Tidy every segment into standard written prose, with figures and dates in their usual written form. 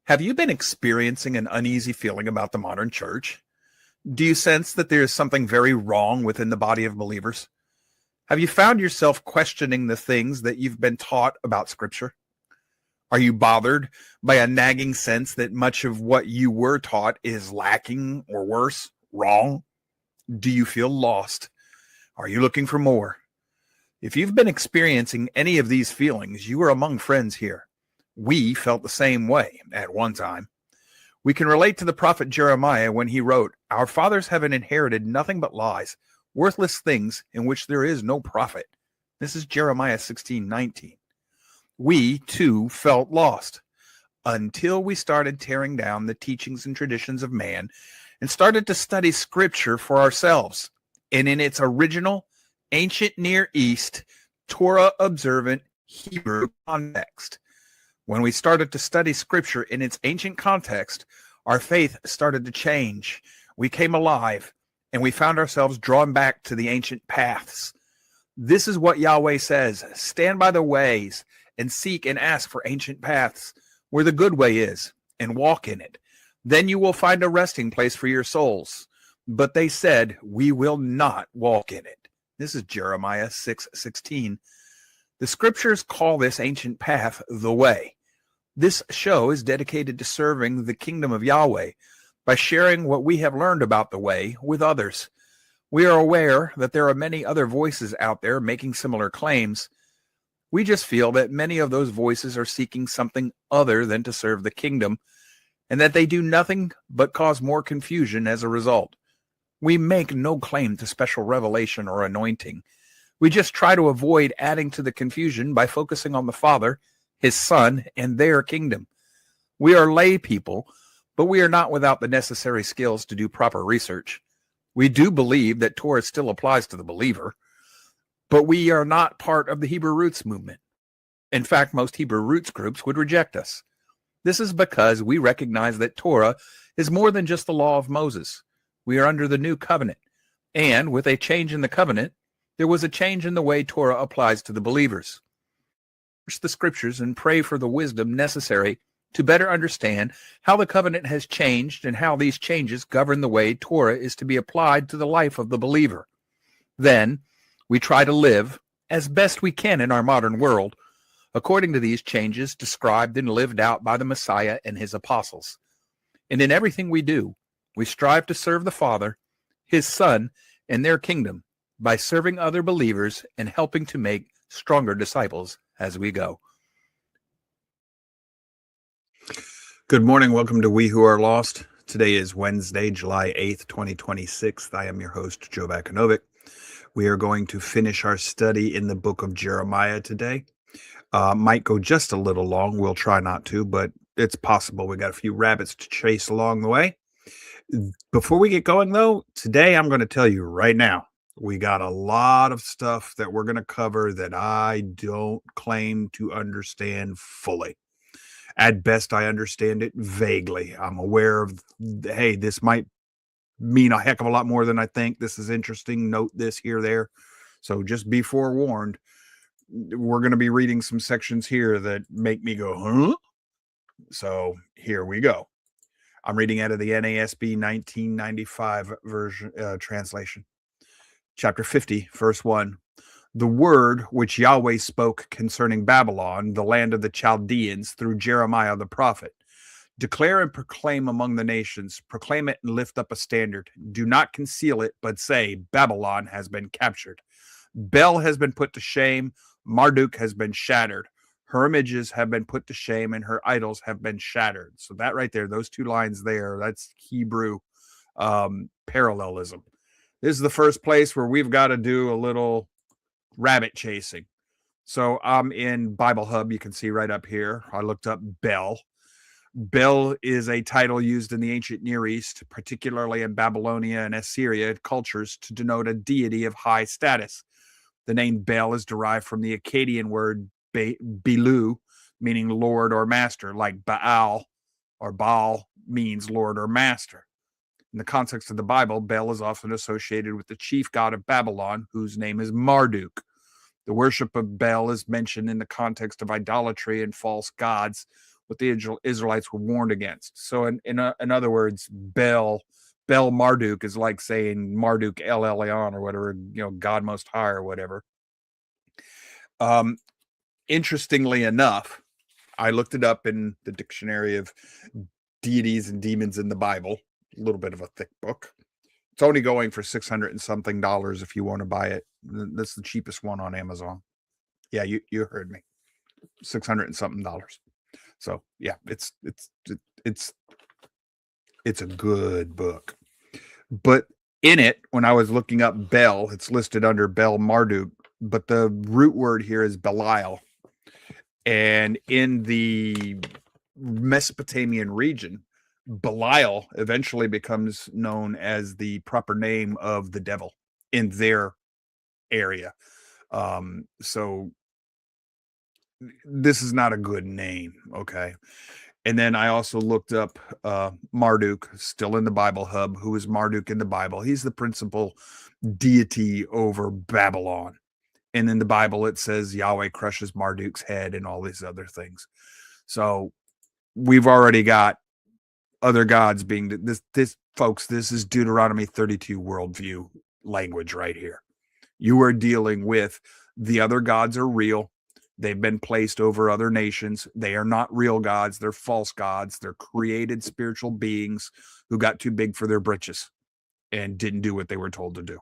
Have you been experiencing an uneasy feeling about the modern church? Do you sense that there is something very wrong within the body of believers? Have you found yourself questioning the things that you've been taught about Scripture? Are you bothered by a nagging sense that much of what you were taught is lacking or worse, wrong? Do you feel lost? Are you looking for more? If you've been experiencing any of these feelings, you are among friends here. We felt the same way at one time. We can relate to the prophet Jeremiah when he wrote, "Our fathers have inherited nothing but lies, worthless things in which there is no profit." This is Jeremiah 16:19. We, too, felt lost until we started tearing down the teachings and traditions of man and started to study Scripture for ourselves. And in its original, ancient Near East, Torah-observant Hebrew context. When we started to study Scripture in its ancient context, our faith started to change. We came alive, and we found ourselves drawn back to the ancient paths. This is what Yahweh says: stand by the ways and seek and ask for ancient paths, where the good way is, and walk in it. Then you will find a resting place for your souls. But they said, we will not walk in it. This is Jeremiah 6:16. The Scriptures call this ancient path the way. This show is dedicated to serving the kingdom of Yahweh by sharing what we have learned about the way with others. We are aware that there are many other voices out there making similar claims. We just feel that many of those voices are seeking something other than to serve the kingdom, and that they do nothing but cause more confusion as a result. We make no claim to special revelation or anointing. We just try to avoid adding to the confusion by focusing on the Father, His Son, and their kingdom. We are lay people, but we are not without the necessary skills to do proper research. We do believe that Torah still applies to the believer, but we are not part of the Hebrew Roots movement. In fact, most Hebrew Roots groups would reject us. This is because we recognize that Torah is more than just the law of Moses. We are under the new covenant, and with a change in the covenant, there was a change in the way Torah applies to the believers. Search the Scriptures and pray for the wisdom necessary to better understand how the covenant has changed and how these changes govern the way Torah is to be applied to the life of the believer. Then, we try to live, as best we can in our modern world, according to these changes described and lived out by the Messiah and his apostles. And in everything we do, we strive to serve the Father, His Son, and their kingdom by serving other believers and helping to make stronger disciples as we go. Good morning. Welcome to We Who Are Lost. Today is Wednesday, July 8th, 2026. I am your host, Joe Bakanovic. We are going to finish our study in the book of Jeremiah today. Might go just a little long. We'll try not to, but it's possible. We got a few rabbits to chase along the way. Before we get going, though, today I'm going to tell you right now, we got a lot of stuff that we're going to cover that I don't claim to understand fully. At best, I understand it vaguely. I'm aware of, hey, this might mean a heck of a lot more than I think. This is interesting. Note this here, there. So just be forewarned. We're going to be reading some sections here that make me go, huh? So here we go. I'm reading out of the NASB 1995 version translation. Chapter 50, verse 1. The word which Yahweh spoke concerning Babylon, the land of the Chaldeans, through Jeremiah the prophet. Declare and proclaim among the nations. Proclaim it and lift up a standard. Do not conceal it, but say, Babylon has been captured. Bel has been put to shame. Marduk has been shattered. Her images have been put to shame, and her idols have been shattered. So that right there, those two lines there, that's Hebrew parallelism. This is the first place where we've got to do a little rabbit chasing. So I'm in Bible Hub. You can see right up here. I looked up Bel. Bel is a title used in the ancient Near East, particularly in Babylonia and Assyria cultures, to denote a deity of high status. The name Bel is derived from the Akkadian word Belu, meaning Lord or Master, like Baal or Baal means Lord or Master. In the context of the Bible, Bel is often associated with the chief god of Babylon, whose name is Marduk. The worship of Bel is mentioned in the context of idolatry and false gods, what the Israelites were warned against. So in other words, Bel Marduk is like saying Marduk El Elyon or whatever, God Most High or whatever. Interestingly enough, I looked it up in the dictionary of deities and demons in the Bible, a little bit of a thick book. It's only going for $600 and something if you want to buy it. That's the cheapest one on Amazon. Yeah, you heard me. $600 and something. So yeah, it's a good book. But in it, when I was looking up Bel, it's listed under Bel Marduk, but the root word here is Belial. And in the Mesopotamian region, Belial eventually becomes known as the proper name of the devil in their area. So this is not a good name, okay? And then I also looked up Marduk, still in the Bible Hub. Who is Marduk in the Bible? He's the principal deity over Babylon. And in the Bible, it says Yahweh crushes Marduk's head and all these other things. So we've already got other gods being this folks. This is Deuteronomy 32 worldview language right here. You are dealing with the other gods are real. They've been placed over other nations. They are not real gods. They're false gods. They're created spiritual beings who got too big for their britches and didn't do what they were told to do.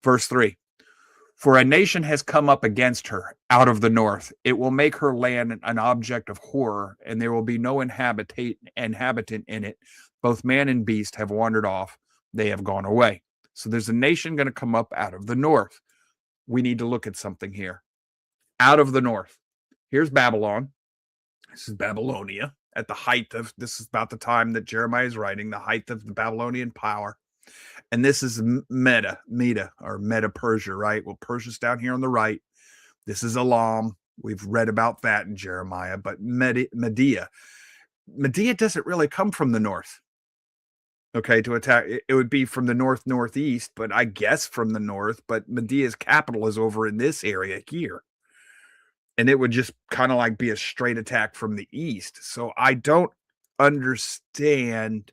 Verse 3. For a nation has come up against her out of the north. It will make her land an object of horror, and there will be no inhabitant in it. Both man and beast have wandered off. They have gone away. So there's a nation going to come up out of the north. We need to look at something here. Out of the north. Here's Babylon. This is Babylonia at the height of, this is about the time that Jeremiah is writing, the height of the Babylonian power. And this is Media Persia, right? Well, Persia's down here on the right. This is Elam. We've read about that in Jeremiah, but Media doesn't really come from the north. Okay, to attack, it would be from the northeast, but I guess from the north, but Media's capital is over in this area here. And it would just kind of like be a straight attack from the east. So I don't understand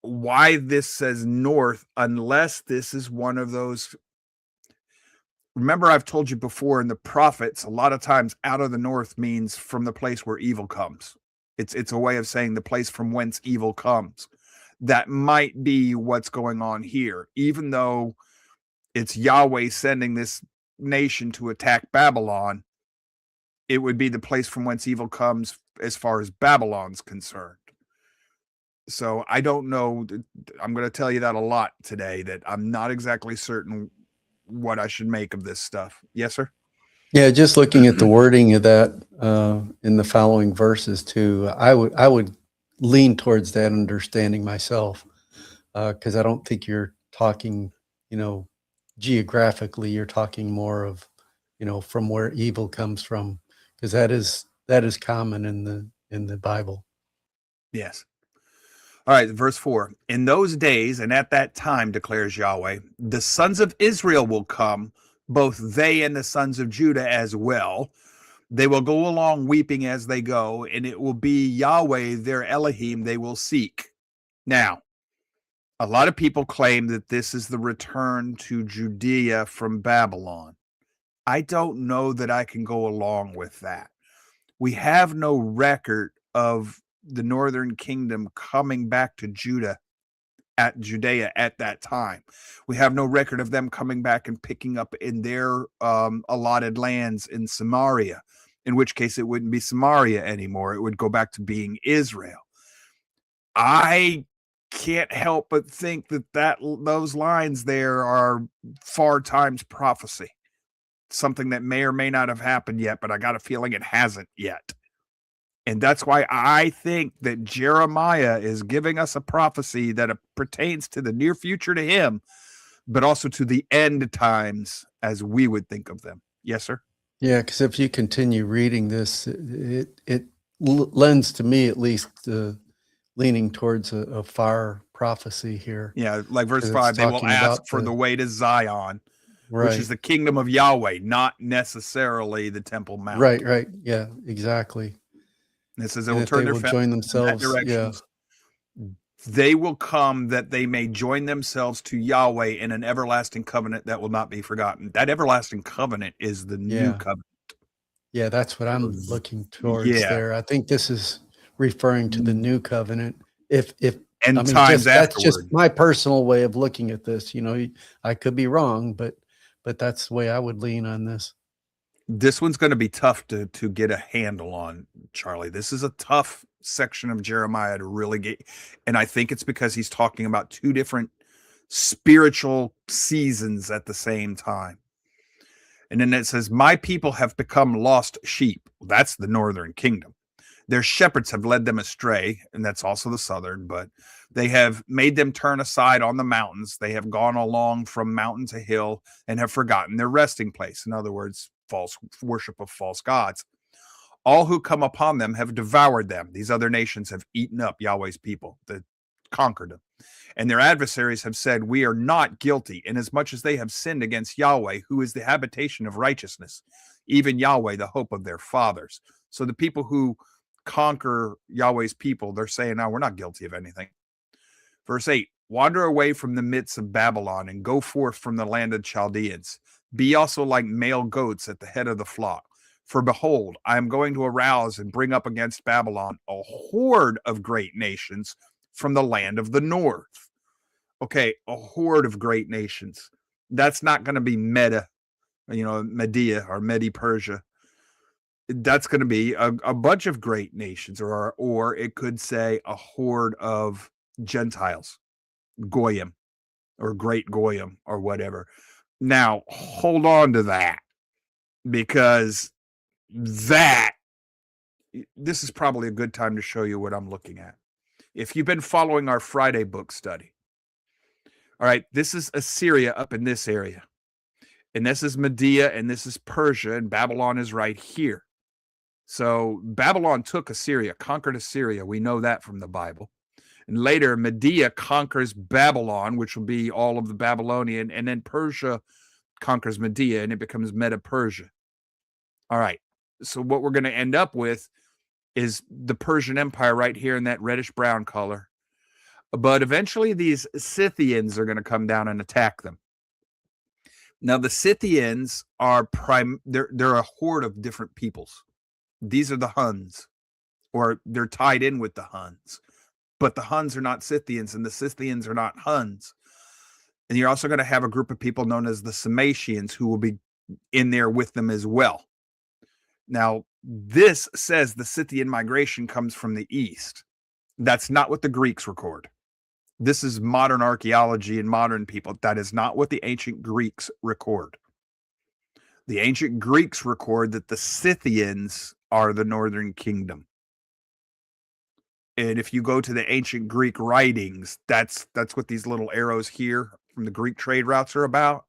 why this says north, unless this is one of those. Remember, I've told you before in the prophets, a lot of times out of the north means from the place where evil comes. It's a way of saying the place from whence evil comes. That might be what's going on here, even though it's Yahweh sending this nation to attack Babylon. It would be the place from whence evil comes as far as Babylon's concerned. So I don't know. I'm going to tell you that a lot today, that I'm not exactly certain what I should make of this stuff. Yes, sir? Yeah, just looking at the wording of that in the following verses too, I would lean towards that understanding myself, because I don't think you're talking, geographically. You're talking more of, from where evil comes from, because that is common in the Bible. Yes. All right, verse 4. In those days and at that time, declares Yahweh, the sons of Israel will come, both they and the sons of Judah as well. They will go along weeping as they go, and it will be Yahweh, their Elohim, they will seek. Now, a lot of people claim that this is the return to Judea from Babylon. I don't know that I can go along with that. We have no record of the northern kingdom coming back to Judea at that time. We have no record of them coming back and picking up in their allotted lands in Samaria, in which case it wouldn't be Samaria anymore. It would go back to being Israel. I can't help but think that those lines there are far times prophecy, something that may or may not have happened yet, but I got a feeling it hasn't yet. And that's why I think that Jeremiah is giving us a prophecy that pertains to the near future to him, but also to the end times as we would think of them. Yes, sir? Yeah, because if you continue reading this, it lends to me at least leaning towards a far prophecy here. Yeah, like verse 5, they will ask for the way to Zion, right, which is the kingdom of Yahweh, not necessarily the Temple Mount. Right. Yeah, exactly. And it says they And will that turn they their will faces join in that themselves. direction. Yeah. They will come that they may join themselves to Yahweh in an everlasting covenant that will not be forgotten. That everlasting covenant is the new Yeah. covenant. Yeah. That's what I'm looking towards Yeah. there. I think this is referring to the new covenant. If, And I mean, times that's just afterward. my personal way of looking at this. You know, I could be wrong, but that's the way I would lean on this. This one's going to be tough to get a handle on, Charlie. This is a tough section of Jeremiah to really get, and I think it's because he's talking about two different spiritual seasons at the same time. And then it says, "My people have become lost sheep." That's the northern kingdom. Their shepherds have led them astray, and that's also the southern, but they have made them turn aside on the mountains. They have gone along from mountain to hill and have forgotten their resting place. In other words, false worship of false gods. All who come upon them have devoured them. These other nations have eaten up Yahweh's people, that conquered them. And their adversaries have said, "We are not guilty, inasmuch as they have sinned against Yahweh, who is the habitation of righteousness, even Yahweh, the hope of their fathers." So the people who conquer Yahweh's people, they're saying, "No, we're not guilty of anything." Verse 8, "Wander away from the midst of Babylon and go forth from the land of Chaldeans. Be also like male goats at the head of the flock. For behold, I am going to arouse and bring up against Babylon a horde of great nations from the land of the north." Okay, a horde of great nations. That's not going to be Media or Medi Persia. That's going to be a bunch of great nations, or it could say a horde of Gentiles, Goyim, or Great Goyim, or whatever. Now, hold on to that, because this is probably a good time to show you what I'm looking at. If you've been following our Friday book study, all right, this is Assyria up in this area, and this is Media, and this is Persia, and Babylon is right here. So Babylon took Assyria, conquered Assyria. We know that from the Bible. And later, Media conquers Babylon, which will be all of the Babylonian, and then Persia conquers Media, and it becomes Meta-Persia. All right. So what we're going to end up with is the Persian Empire right here in that reddish-brown color. But eventually, these Scythians are going to come down and attack them. Now, the Scythians are they're a horde of different peoples. These are the Huns, or they're tied in with the Huns. But the Huns are not Scythians, and the Scythians are not Huns. And you're also going to have a group of people known as the Sarmatians who will be in there with them as well. Now, this says the Scythian migration comes from the east. That's not what the Greeks record. This is modern archaeology and modern people. That is not what the ancient Greeks record. The ancient Greeks record that the Scythians are the northern kingdom. And if you go to the ancient Greek writings, that's what these little arrows here from the Greek trade routes are about.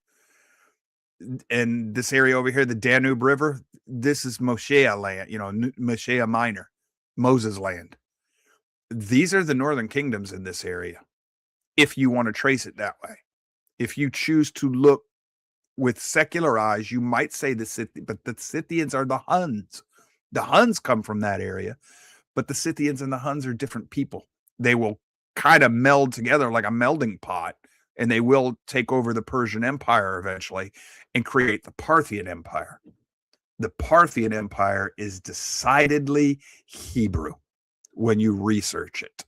And this area over here, the Danube River, this is Moshe land, Moshe Minor, Moses land. These are the northern kingdoms in this area, if you want to trace it that way. If you choose to look with secular eyes, you might say but the Scythians are the Huns. The Huns come from that area, but the Scythians and the Huns are different people. They will kind of meld together like a melding pot, and they will take over the Persian Empire eventually and create the Parthian Empire. The Parthian Empire is decidedly Hebrew when you research it,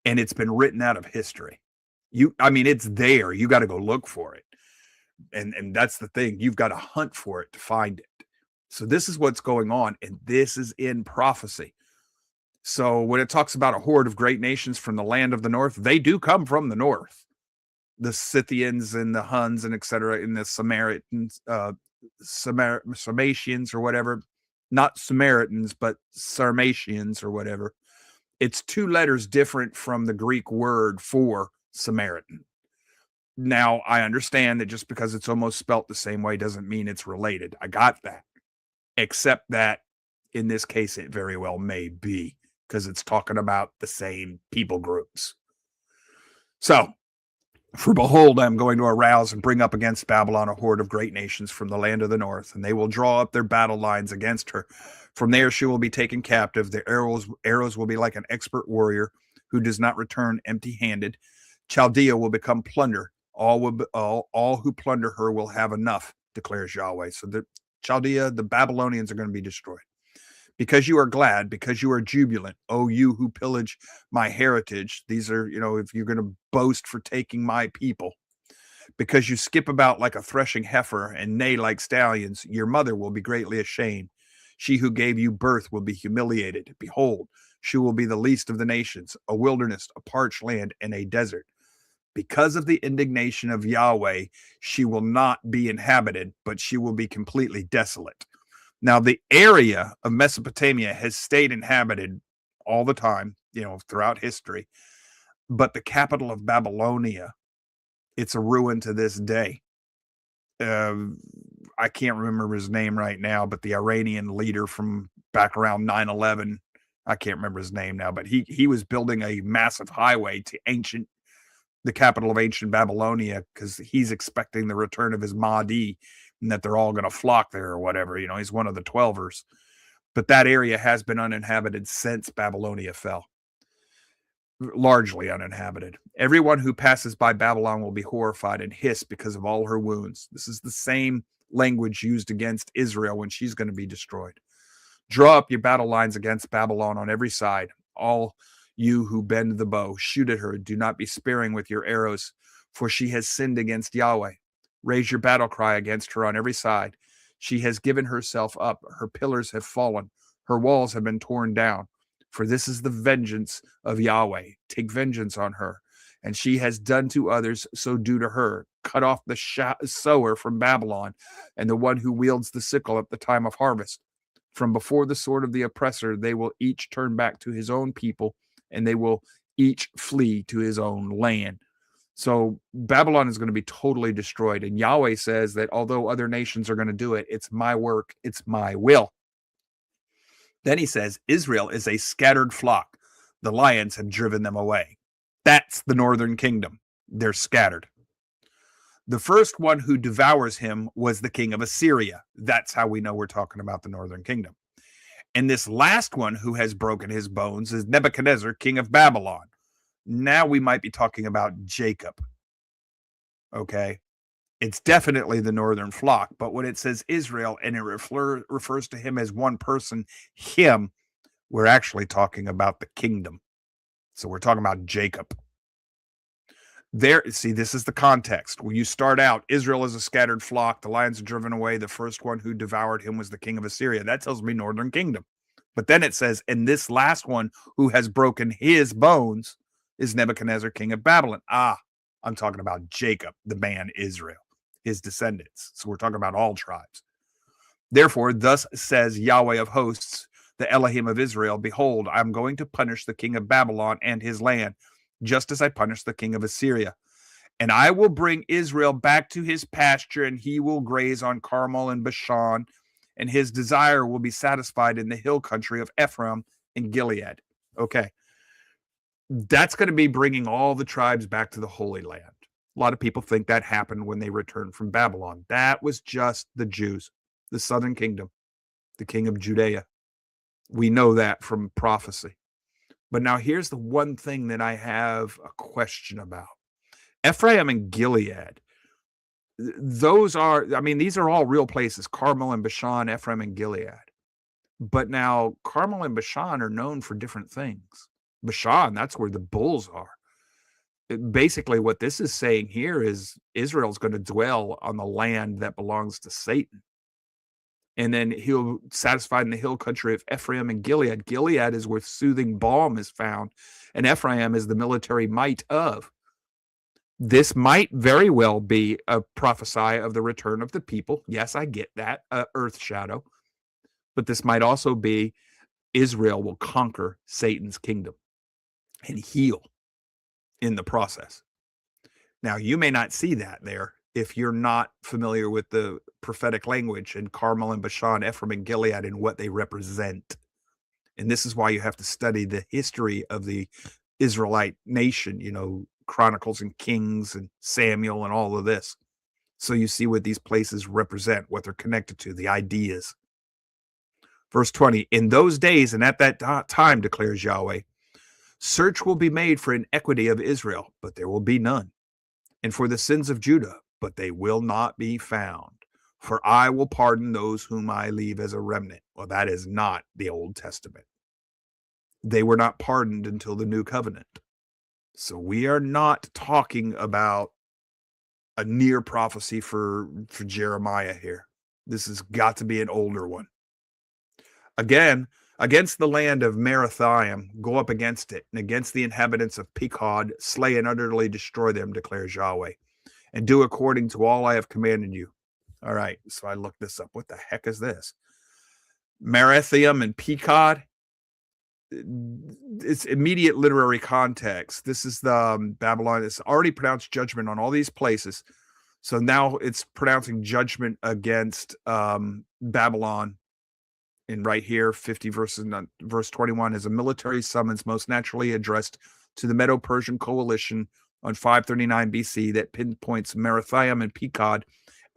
and it's been written out of history. It's there. You got to go look for it. And that's the thing. You've got to hunt for it to find it. So this is what's going on, and this is in prophecy. So when it talks about a horde of great nations from the land of the north, they do come from the north. The Scythians and the Huns and etc. in the Samaritans, Sarmatians or whatever. Not Samaritans, but Sarmatians or whatever. It's two letters different from the Greek word for Samaritan. Now, I understand that just because it's almost spelt the same way doesn't mean it's related. I got that. Except that in this case, it very well may be, because it's talking about the same people groups. So For behold, I am going to arouse and bring up against Babylon a horde of great nations from the land of the north, and they will draw up their battle lines against her. From there she will be taken captive. The arrows will be like an expert warrior who does not return empty-handed. Chaldea will become plunder. All who plunder her will have enough, declares Yahweh. So the Chaldea, the Babylonians, are going to be destroyed. Because you are glad, because you are jubilant, oh, you who pillage my heritage. These are, if you're going to boast for taking my people, because you skip about like a threshing heifer and neigh like stallions, your mother will be greatly ashamed. She who gave you birth will be humiliated. Behold, she will be the least of the nations, a wilderness, a parched land, and a desert. Because of the indignation of Yahweh, she will not be inhabited, but she will be completely desolate. Now, the area of Mesopotamia has stayed inhabited all the time, throughout history. But the capital of Babylonia, it's a ruin to this day. I can't remember his name right now, but the Iranian leader from back around 9/11, I can't remember his name now, but he was building a massive highway to the capital of ancient Babylonia, because he's expecting the return of his Mahdi, and that they're all going to flock there or whatever. He's one of the 12ers. But that area has been uninhabited since Babylonia fell. Largely uninhabited. Everyone who passes by Babylon will be horrified and hiss because of all her wounds. This is the same language used against Israel when she's going to be destroyed. Draw up your battle lines against Babylon on every side. All you who bend the bow, shoot at her. Do not be sparing with your arrows, for she has sinned against Yahweh. Raise your battle cry against her on every side. She has given herself up. Her pillars have fallen. Her walls have been torn down. For this is the vengeance of Yahweh. Take vengeance on her. And she has done to others, so do to her. Cut off the sower from Babylon, and the one who wields the sickle at the time of harvest. From before the sword of the oppressor, they will each turn back to his own people, and they will each flee to his own land. So Babylon is going to be totally destroyed. And Yahweh says that although other nations are going to do it, it's my work, it's my will. Then he says, Israel is a scattered flock. The lions have driven them away. That's the northern kingdom. They're scattered. The first one who devours him was the king of Assyria. That's how we know we're talking about the northern kingdom. And this last one who has broken his bones is Nebuchadnezzar, king of Babylon. Now we might be talking about Jacob. Okay. It's definitely the northern flock, but when it says Israel and it refers to him as one person, him, we're actually talking about the kingdom. So we're talking about Jacob. See, this is the context. When you start out, Israel is a scattered flock. The lions are driven away. The first one who devoured him was the king of Assyria. That tells me northern kingdom. But then it says, and this last one who has broken his bones is Nebuchadnezzar, king of Babylon. I'm talking about Jacob, the man Israel, his descendants. So we're talking about all tribes. Therefore, thus says Yahweh of hosts, the Elohim of Israel, behold, I'm going to punish the king of Babylon and his land, just as I punished the king of Assyria. And I will bring Israel back to his pasture, and he will graze on Carmel and Bashan, and his desire will be satisfied in the hill country of Ephraim and Gilead. Okay. That's going to be bringing all the tribes back to the Holy Land. A lot of people think that happened when they returned from Babylon. That was just the Jews, the southern kingdom, the king of Judea. We know that from prophecy. But now here's the one thing that I have a question about. Ephraim and Gilead, these are all real places, Carmel and Bashan, Ephraim and Gilead. But now Carmel and Bashan are known for different things. Bashan, that's where the bulls are. Basically, what this is saying here is Israel's going to dwell on the land that belongs to Satan. And then he'll satisfy in the hill country of Ephraim and Gilead. Gilead is where soothing balm is found, and Ephraim is the military might of. This might very well be a prophesy of the return of the people. Yes, I get that, earth shadow. But this might also be Israel will conquer Satan's kingdom and heal in the process. Now, you may not see that there if you're not familiar with the prophetic language in Carmel and Bashan, Ephraim and Gilead, and what they represent. And this is why you have to study the history of the Israelite nation, Chronicles and Kings and Samuel and all of this. So you see what these places represent, what they're connected to, the ideas. Verse 20, in those days and at that time, declares Yahweh, search will be made for iniquity of Israel, but there will be none, and for the sins of Judah, but they will not be found. For I will pardon those whom I leave as a remnant. Well, that is not the Old Testament. They were not pardoned until the New Covenant. So we are not talking about a near prophecy for Jeremiah here. This has got to be an older one. Again, against the land of Merathaim, go up against it, and against the inhabitants of Pekod, slay and utterly destroy them, declares Yahweh, and do according to all I have commanded you. All right, so I looked this up. What the heck is this? Merathaim and Pekod. It's immediate literary context. This is the Babylon. It's already pronounced judgment on all these places. So now it's pronouncing judgment against Babylon. And right here, 50 verse 21 is a military summons most naturally addressed to the Medo-Persian coalition on 539 BC that pinpoints Merathaim and Pekod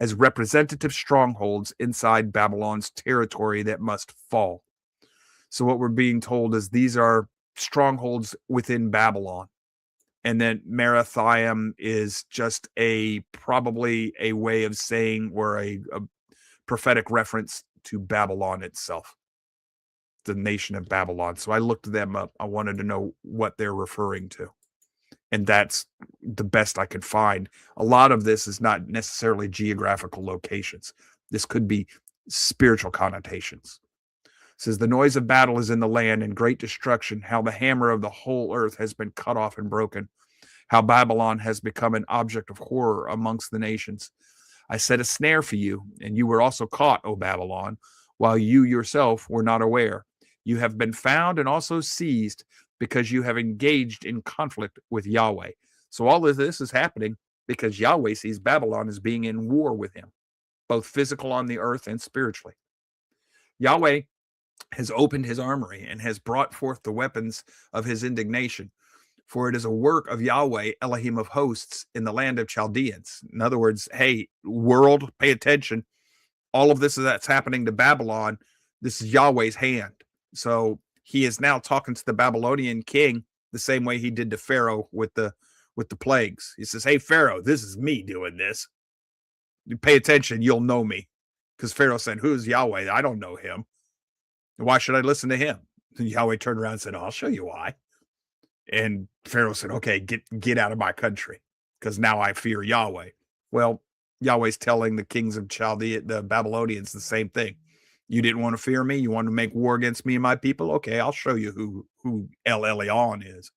as representative strongholds inside Babylon's territory that must fall. So what we're being told is these are strongholds within Babylon. And then Merathaim is just probably a way of saying, or a prophetic reference to Babylon itself, the nation of Babylon. So I looked them up. I wanted to know what they're referring to. And that's the best I could find. A lot of this is not necessarily geographical locations. This could be spiritual connotations. It says, the noise of battle is in the land and great destruction, how the hammer of the whole earth has been cut off and broken, how Babylon has become an object of horror amongst the nations. I set a snare for you, and you were also caught, O Babylon, while you yourself were not aware. You have been found and also seized because you have engaged in conflict with Yahweh. So all of this is happening because Yahweh sees Babylon as being in war with him, both physical on the earth and spiritually. Yahweh has opened his armory and has brought forth the weapons of his indignation. For it is a work of Yahweh, Elohim of hosts, in the land of Chaldeans. In other words, hey, world, pay attention. All of this that's happening to Babylon, this is Yahweh's hand. So he is now talking to the Babylonian king the same way he did to Pharaoh with the plagues. He says, hey, Pharaoh, this is me doing this. You pay attention, you'll know me. Because Pharaoh said, who's Yahweh? I don't know him. Why should I listen to him? And Yahweh turned around and said, I'll show you why. And Pharaoh said, okay, get out of my country, because now I fear Yahweh. Well, Yahweh's telling the kings of Chaldea, the Babylonians, the same thing. You didn't want to fear me? You want to make war against me and my people? Okay, I'll show you who El Elyon is. It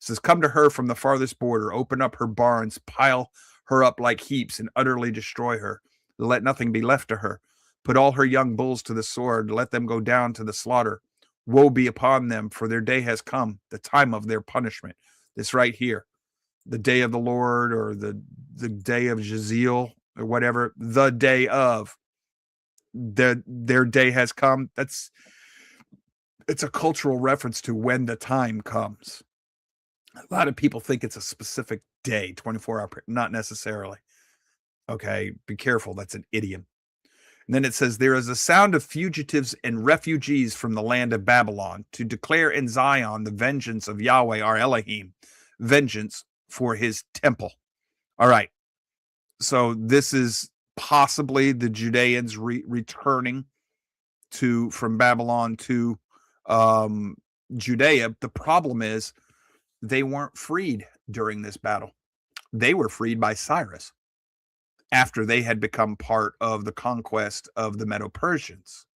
says, come to her from the farthest border, open up her barns, pile her up like heaps, and utterly destroy her. Let nothing be left to her. Put all her young bulls to the sword, let them go down to the slaughter. Woe be upon them, for their day has come, the time of their punishment. This right here, the day of the Lord, or the day of Jeziel, or whatever, the day of their day has come. It's a cultural reference to when the time comes. A lot of people think it's a specific day, 24-hour, not necessarily. Okay, be careful. That's an idiom. And then it says, there is a sound of fugitives and refugees from the land of Babylon to declare in Zion the vengeance of Yahweh, our Elohim, vengeance for his temple. All right. So this is possibly the Judeans returning from Babylon to Judea. The problem is they weren't freed during this battle. They were freed by Cyrus after they had become part of the conquest of the Medo-Persians.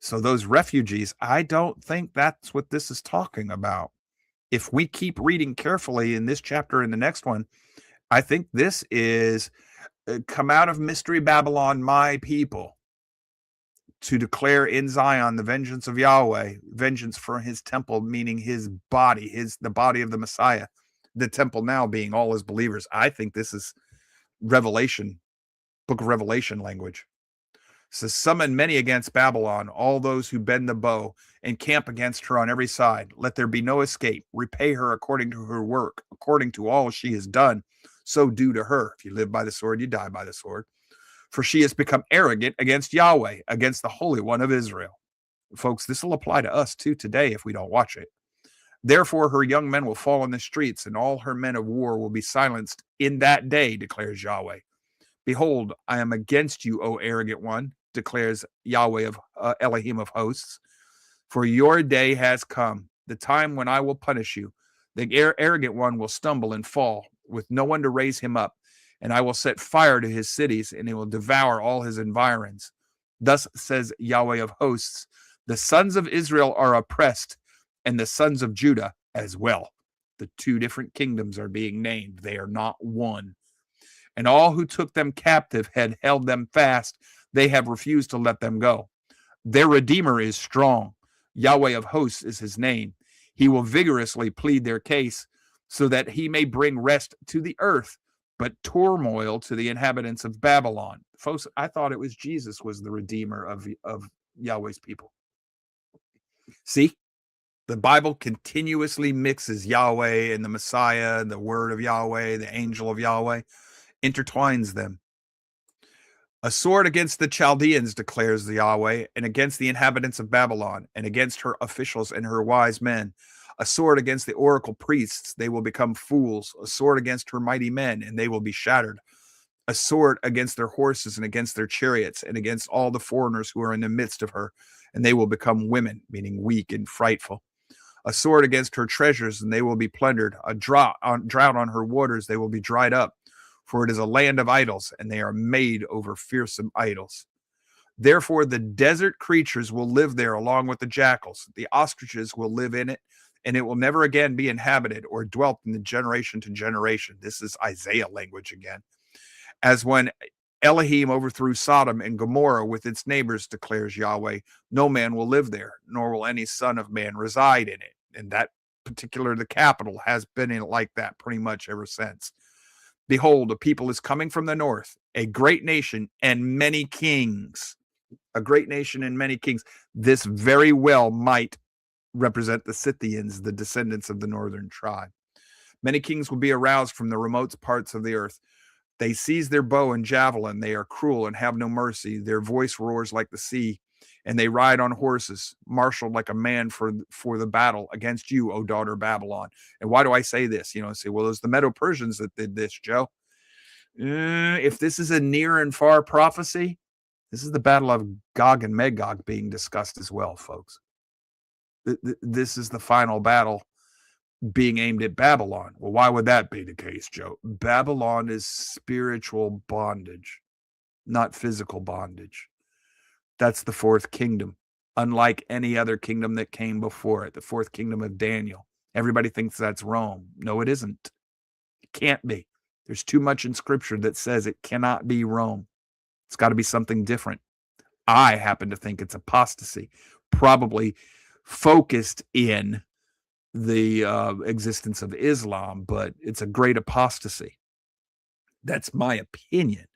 So those refugees, I don't think that's what this is talking about. If we keep reading carefully in this chapter and the next one, I think this is come out of Mystery Babylon, my people, to declare in Zion the vengeance of Yahweh, vengeance for his temple, meaning his body, the body of the Messiah, the temple now being all his believers. I think this is Revelation, book of Revelation language. It says, summon many against Babylon, all those who bend the bow, and camp against her on every side. Let there be no escape. Repay her according to her work, according to all she has done. So do to her. If you live by the sword, you die by the sword. For she has become arrogant against Yahweh, against the Holy One of Israel. Folks, this will apply to us too today if we don't watch it. Therefore, her young men will fall in the streets, and all her men of war will be silenced in that day, declares Yahweh. Behold, I am against you, O arrogant one, declares Yahweh of Elohim of hosts. For your day has come, the time when I will punish you. The arrogant one will stumble and fall, with no one to raise him up. And I will set fire to his cities, and it will devour all his environs. Thus says Yahweh of hosts, the sons of Israel are oppressed, and the sons of Judah as well. The two different kingdoms are being named. They are not one. And all who took them captive had held them fast. They have refused to let them go. Their Redeemer is strong. Yahweh of hosts is his name. He will vigorously plead their case so that he may bring rest to the earth, but turmoil to the inhabitants of Babylon. Folks, I thought it was Jesus was the Redeemer of Yahweh's people. See? The Bible continuously mixes Yahweh and the Messiah, and the word of Yahweh, the angel of Yahweh, intertwines them. A sword against the Chaldeans, declares the Yahweh, and against the inhabitants of Babylon, and against her officials and her wise men. A sword against the oracle priests, they will become fools. A sword against her mighty men, and they will be shattered. A sword against their horses and against their chariots, and against all the foreigners who are in the midst of her, and they will become women, meaning weak and frightful. A sword against her treasures, and they will be plundered. A drought on her waters, they will be dried up. For it is a land of idols, and they are made over fearsome idols. Therefore, the desert creatures will live there along with the jackals. The ostriches will live in it, and it will never again be inhabited or dwelt in the generation to generation. This is Isaiah language again. As when Elohim overthrew Sodom and Gomorrah with its neighbors, declares Yahweh, no man will live there, nor will any son of man reside in it. And that particular, the capital, has been in like that pretty much ever since. Behold, a people is coming from the north, a great nation and many kings. A great nation and many kings. This very well might represent the Scythians, the descendants of the northern tribe. Many kings will be aroused from the remote parts of the earth. They seize their bow and javelin. They are cruel and have no mercy. Their voice roars like the sea, and they ride on horses, marshaled like a man for the battle against you, O daughter Babylon. And why do I say this? You know, say, well, it was the Medo-Persians that did this, Joe. If this is a near and far prophecy, this is the battle of Gog and Magog being discussed as well, folks. This is the final battle being aimed at Babylon. Well, why would that be the case, Joe? Babylon is spiritual bondage, not physical bondage. That's the fourth kingdom, unlike any other kingdom that came before it, the fourth kingdom of Daniel. Everybody thinks that's Rome. No, it isn't. It can't be. There's too much in Scripture that says it cannot be Rome. It's got to be something different. I happen to think it's apostasy, probably focused in the existence of Islam, but it's a great apostasy. That's my opinion.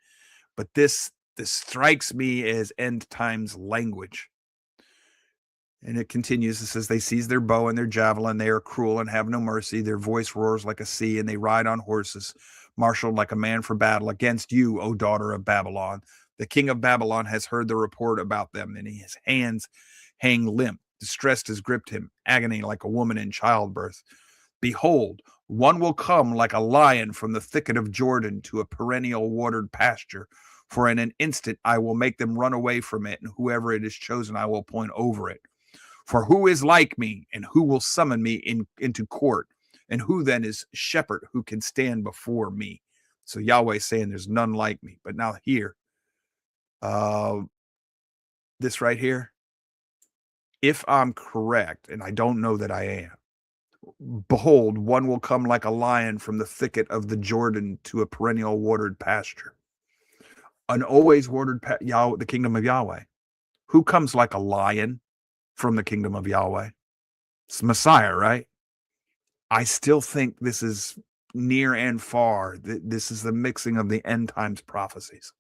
But this strikes me as end times language. And it continues. It says, they seize their bow and their javelin. They are cruel and have no mercy. Their voice roars like a sea, and they ride on horses, marshaled like a man for battle against you, O daughter of Babylon. The king of Babylon has heard the report about them, and his hands hang limp. Distress has gripped him, agony like a woman in childbirth. Behold, one will come like a lion from the thicket of Jordan to a perennial watered pasture. For in an instant I will make them run away from it, and whoever it is chosen I will point over it. For who is like me, and who will summon me into court? And who then is shepherd who can stand before me? So Yahweh saying there's none like me. But now here, this right here, if I'm correct, and I don't know that I am, behold, one will come like a lion from the thicket of the Jordan to a perennial watered pasture. An always watered the kingdom of Yahweh. Who comes like a lion from the kingdom of Yahweh? It's Messiah, right? I still think this is near and far. This is the mixing of the end times prophecies.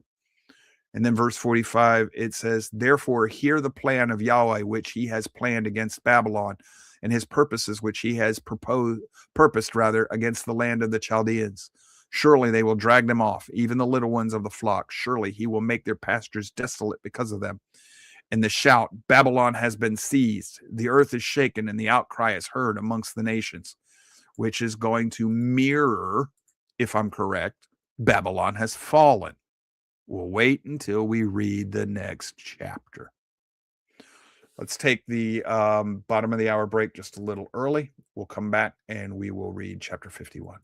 And then verse 45, it says, therefore, hear the plan of Yahweh, which he has planned against Babylon, and his purposes, which he has purposed against the land of the Chaldeans. Surely they will drag them off, even the little ones of the flock. Surely he will make their pastures desolate because of them. And the shout, Babylon has been seized. The earth is shaken, and the outcry is heard amongst the nations, which is going to mirror, if I'm correct, Babylon has fallen. We'll wait until we read the next chapter. Let's take the bottom of the hour break just a little early. We'll come back and we will read chapter 51.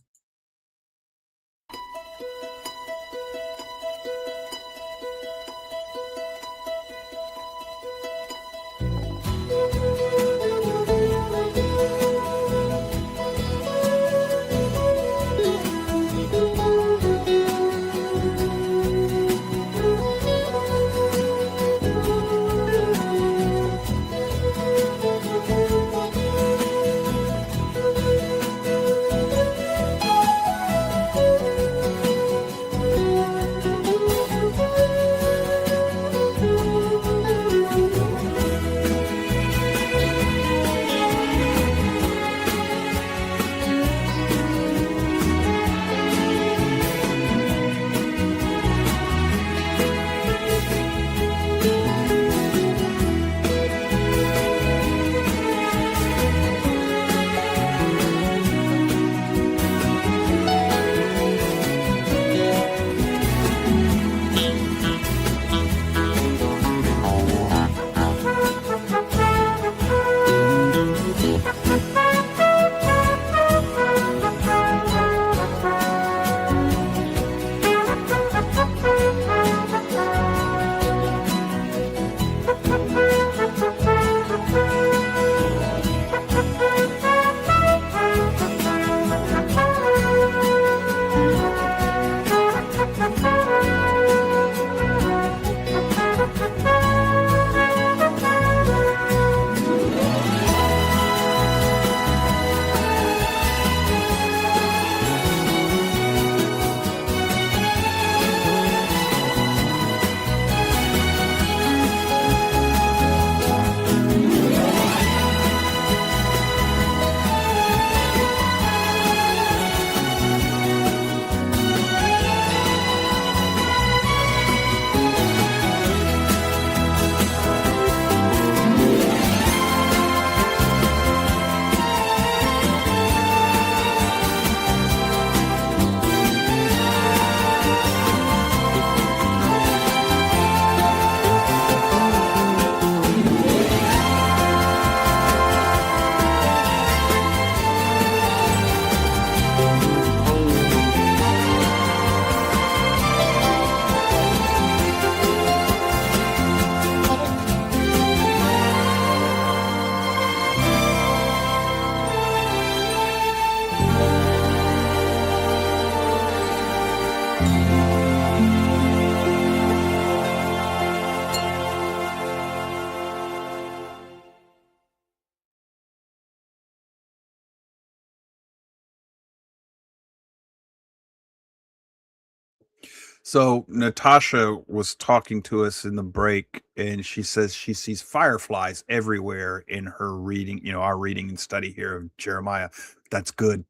So Natasha was talking to us in the break, and she says she sees fireflies everywhere in her reading, our reading and study here of Jeremiah. That's good.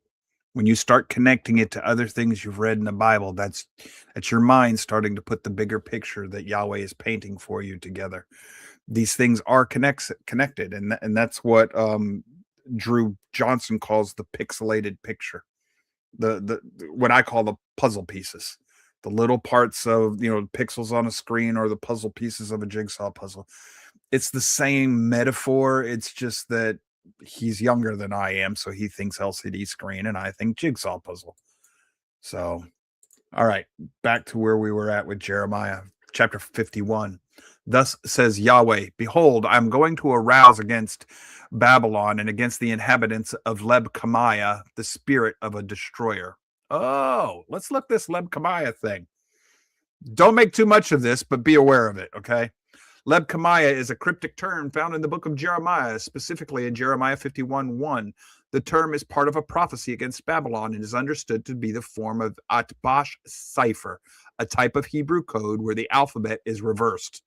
When you start connecting it to other things you've read in the Bible, that's your mind starting to put the bigger picture that Yahweh is painting for you together. These things are connected, and that's what Drew Johnson calls the pixelated picture. The what I call the puzzle pieces, the little parts of pixels on a screen, or the puzzle pieces of a jigsaw puzzle. It's the same metaphor. It's just that he's younger than I am, so he thinks LCD screen and I think jigsaw puzzle. So, all right, back to where we were at with Jeremiah chapter 51. Thus says Yahweh, behold, I'm going to arouse against Babylon and against the inhabitants of Leb-Kamiah the spirit of a destroyer. Oh, let's look this Leb-Kamiah thing. Don't make too much of this, but be aware of it, okay? Lebkamaya is a cryptic term found in the book of Jeremiah, specifically in Jeremiah 51:1. The term is part of a prophecy against Babylon and is understood to be the form of Atbash cipher, a type of Hebrew code where the alphabet is reversed.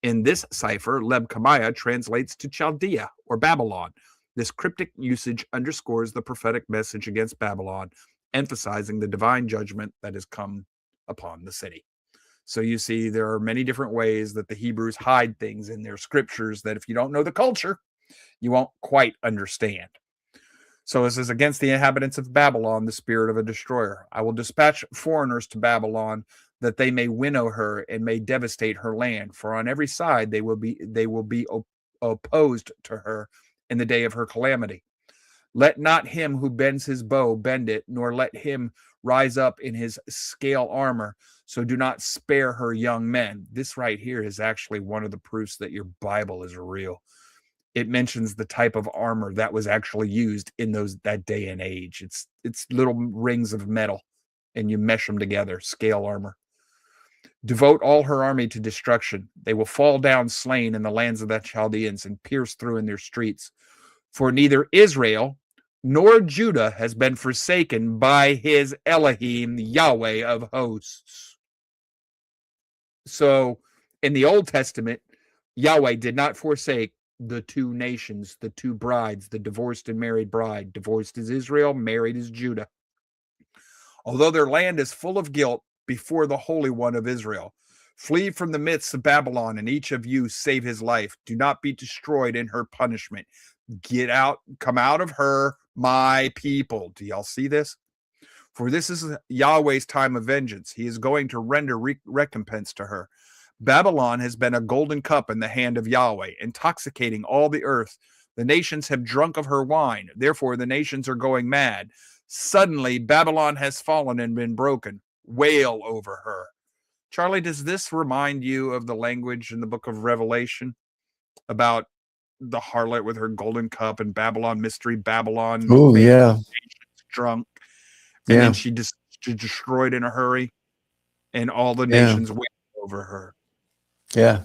In this cipher, Lebkamaya translates to Chaldea or Babylon. This cryptic usage underscores the prophetic message against Babylon, emphasizing the divine judgment that has come upon the city. So you see, there are many different ways that the Hebrews hide things in their scriptures that if you don't know the culture, you won't quite understand. So it says, against the inhabitants of Babylon, the spirit of a destroyer. I will dispatch foreigners to Babylon that they may winnow her and may devastate her land. For on every side they will be opposed to her in the day of her calamity. Let not him who bends his bow bend it, nor let him rise up in his scale armor. So do not spare her young men. This right here is actually one of the proofs that your Bible is real. It mentions the type of armor that was actually used in that day and age. It's little rings of metal, and you mesh them together, scale armor. Devote all her army to destruction. They will fall down slain in the lands of the Chaldeans and pierce through in their streets. For neither Israel nor Judah has been forsaken by his Elohim, Yahweh of hosts. So in the Old Testament, Yahweh did not forsake the two nations, the two brides, the divorced and married bride. Divorced is Israel, married is Judah. Although their land is full of guilt before the Holy One of Israel, flee from the midst of Babylon, and each of you save his life. Do not be destroyed in her punishment. Get out, come out of her, my people. Do y'all see this? For this is Yahweh's time of vengeance. He is going to render recompense to her. Babylon has been a golden cup in the hand of Yahweh, intoxicating all the earth. The nations have drunk of her wine. Therefore, the nations are going mad. Suddenly, Babylon has fallen and been broken. Wail over her. Charlie, does this remind you of the language in the book of Revelation about the harlot with her golden cup and Babylon, mystery Babylon, Oh, yeah. drunk, and then she destroyed in a hurry, and all the nations wailed over her? Yeah.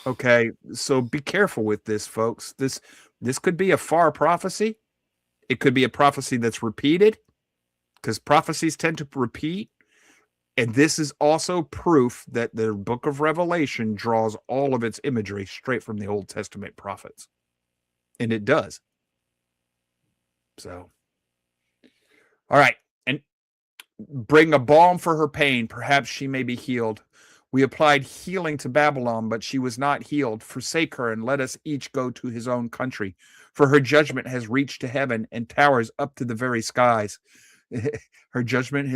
Okay, so be careful with this, folks. This could be a far prophecy. It could be a prophecy that's repeated, because prophecies tend to repeat. And this is also proof that the book of Revelation draws all of its imagery straight from the Old Testament prophets. And it does. So, all right. And bring a balm for her pain. Perhaps she may be healed. We applied healing to Babylon, but she was not healed. Forsake her and let us each go to his own country. For her judgment has reached to heaven and towers up to the very skies. Her judgment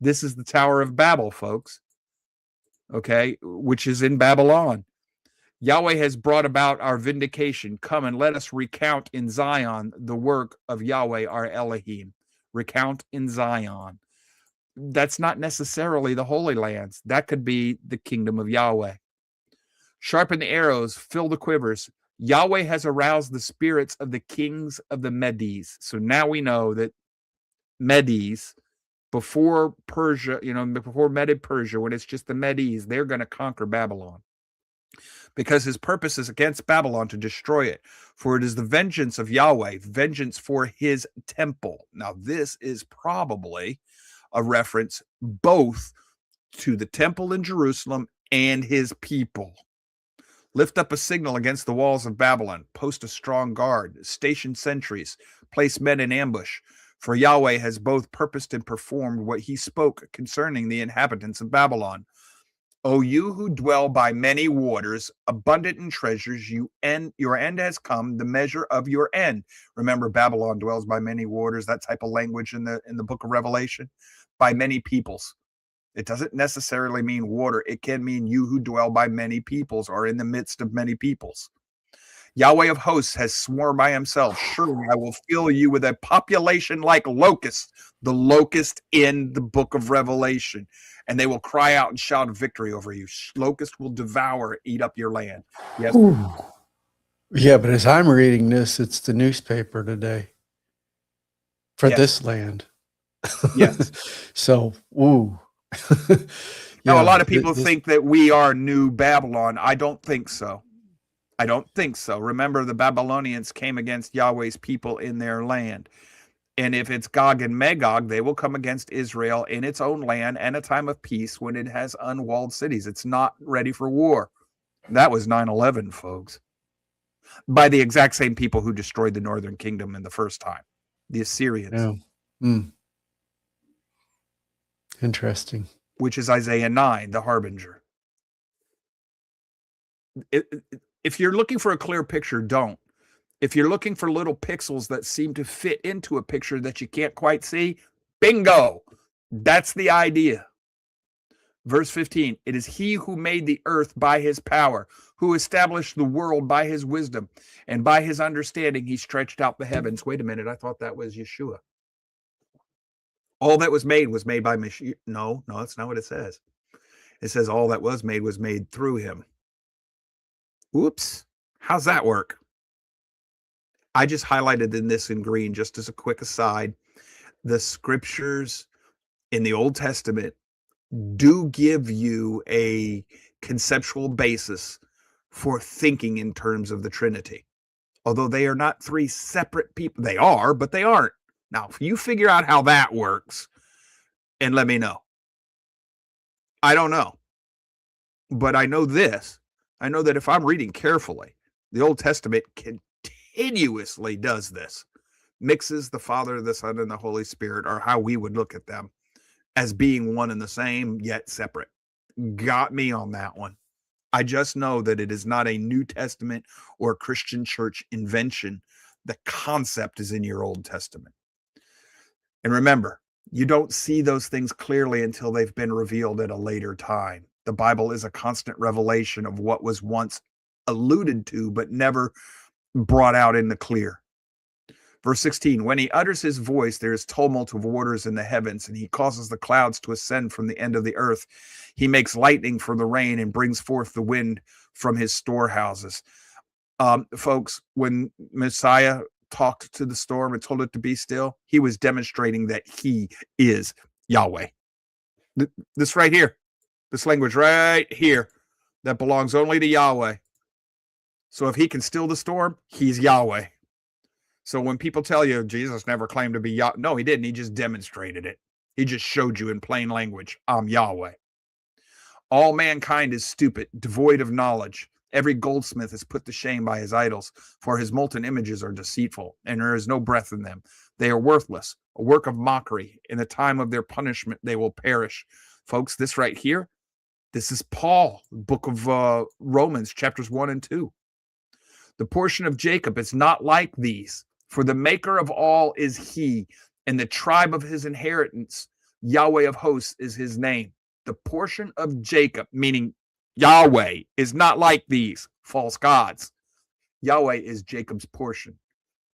this is the Tower of Babel, folks. Okay, which is in Babylon. Yahweh has brought about our vindication. Come and let us recount in Zion the work of Yahweh, our Elohim. Recount in Zion. That's not necessarily the Holy Lands. That could be the kingdom of Yahweh. Sharpen the arrows, fill the quivers. Yahweh has aroused the spirits of the kings of the Medes. So now we know that Medes, before Persia, before Medid Persia, when it's just the Medes, they're going to conquer Babylon. Because his purpose is against Babylon to destroy it. For it is the vengeance of Yahweh, vengeance for his temple. Now, this is probably a reference both to the temple in Jerusalem and his people. Lift up a signal against the walls of Babylon. Post a strong guard. Station sentries. Place men in ambush. For Yahweh has both purposed and performed what he spoke concerning the inhabitants of Babylon. O you who dwell by many waters, abundant in treasures, your end has come, the measure of your end. Remember, Babylon dwells by many waters, that type of language in the book of Revelation, by many peoples. It doesn't necessarily mean water. It can mean you who dwell by many peoples or in the midst of many peoples. Yahweh of hosts has sworn by himself, surely I will fill you with a population like locusts, the locust in the book of Revelation. And they will cry out and shout victory over you. Locusts will devour, eat up your land. Yes. Ooh. Yeah, but as I'm reading this, it's the newspaper today for this land. Yes. So, ooh. Now, a lot of th- people this, think that we are New Babylon. I don't think so. I don't think so. Remember, the Babylonians came against Yahweh's people in their land. And if it's Gog and Magog, they will come against Israel in its own land and a time of peace when it has unwalled cities. It's not ready for war. That was 9/11, folks, by the exact same people who destroyed the northern kingdom in the first time, the Assyrians. yeah. Mm. Interesting. Which is Isaiah 9, the harbinger. If you're looking for a clear picture, don't. If you're looking for little pixels that seem to fit into a picture that you can't quite see, bingo. That's the idea. Verse 15, it is he who made the earth by his power, who established the world by his wisdom, and by his understanding he stretched out the heavens. Wait a minute, I thought that was Yeshua. All that was made by Mashiach. No, that's not what it says. It says all that was made through him. Oops. How's that work? I just highlighted in this in green, just as a quick aside. The scriptures in the Old Testament do give you a conceptual basis for thinking in terms of the Trinity. Although they are not three separate people. They are, but they aren't. Now, if you figure out how that works, and let me know. I don't know. But I know this. I know that if I'm reading carefully, the Old Testament continuously does this. Mixes the Father, the Son, and the Holy Spirit, or how we would look at them, as being one and the same, yet separate. Got me on that one. I just know that it is not a New Testament or Christian church invention. The concept is in your Old Testament. And remember, you don't see those things clearly until they've been revealed at a later time. The Bible is a constant revelation of what was once alluded to, but never brought out in the clear. Verse 16, when he utters his voice, there is tumult of waters in the heavens, and he causes the clouds to ascend from the end of the earth. He makes lightning for the rain and brings forth the wind from his storehouses. Folks, when Messiah talked to the storm and told it to be still, he was demonstrating that he is Yahweh. This right here, this language right here, that belongs only to Yahweh. So if he can still the storm, he's Yahweh. So when people tell you Jesus never claimed to be Yahweh, no, he didn't. He just demonstrated it. He just showed you in plain language, I'm Yahweh. All mankind is stupid, devoid of knowledge. Every goldsmith is put to shame by his idols, for his molten images are deceitful, and there is no breath in them. They are worthless, a work of mockery. In the time of their punishment, they will perish. Folks, this right here, this is Paul, book of Romans, chapters 1 and 2. The portion of Jacob is not like these, for the maker of all is he, and the tribe of his inheritance, Yahweh of hosts, is his name. The portion of Jacob, meaning Yahweh, is not like these false gods. Yahweh is Jacob's portion.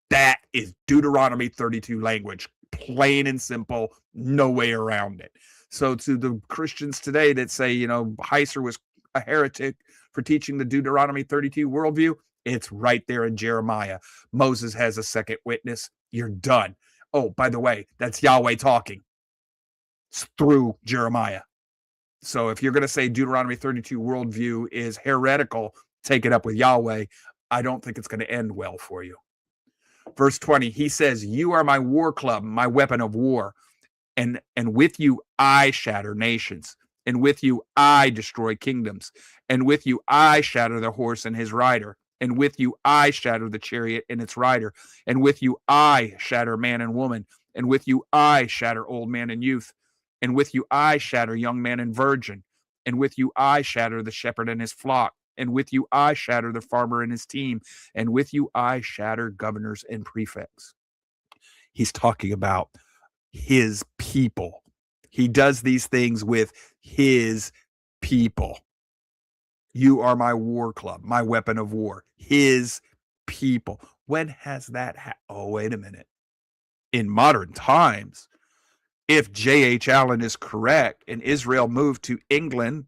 That is Deuteronomy 32 language, plain and simple, no way around it. So to the Christians today that say, Heiser was a heretic for teaching the Deuteronomy 32 worldview, it's right there in Jeremiah. Moses has a second witness. You're done. Oh, by the way, that's Yahweh talking. It's through Jeremiah. So if you're going to say Deuteronomy 32 worldview is heretical, take it up with Yahweh. I don't think it's going to end well for you. Verse 20, he says, you are my war club, my weapon of war. And with you, I shatter nations. And with you, I destroy kingdoms. And with you, I shatter the horse and his rider. And with you, I shatter the chariot and its rider. And with you, I shatter man and woman. And with you, I shatter old man and youth. And with you, I shatter young man and virgin. And with you, I shatter the shepherd and his flock. And with you, I shatter the farmer and his team. And with you, I shatter governors and prefects. He's talking about his people. He does these things with his people. You are my war club, my weapon of war, his people. When has that happened? Oh, wait a minute. In modern times, if J.H. Allen is correct and Israel moved to England,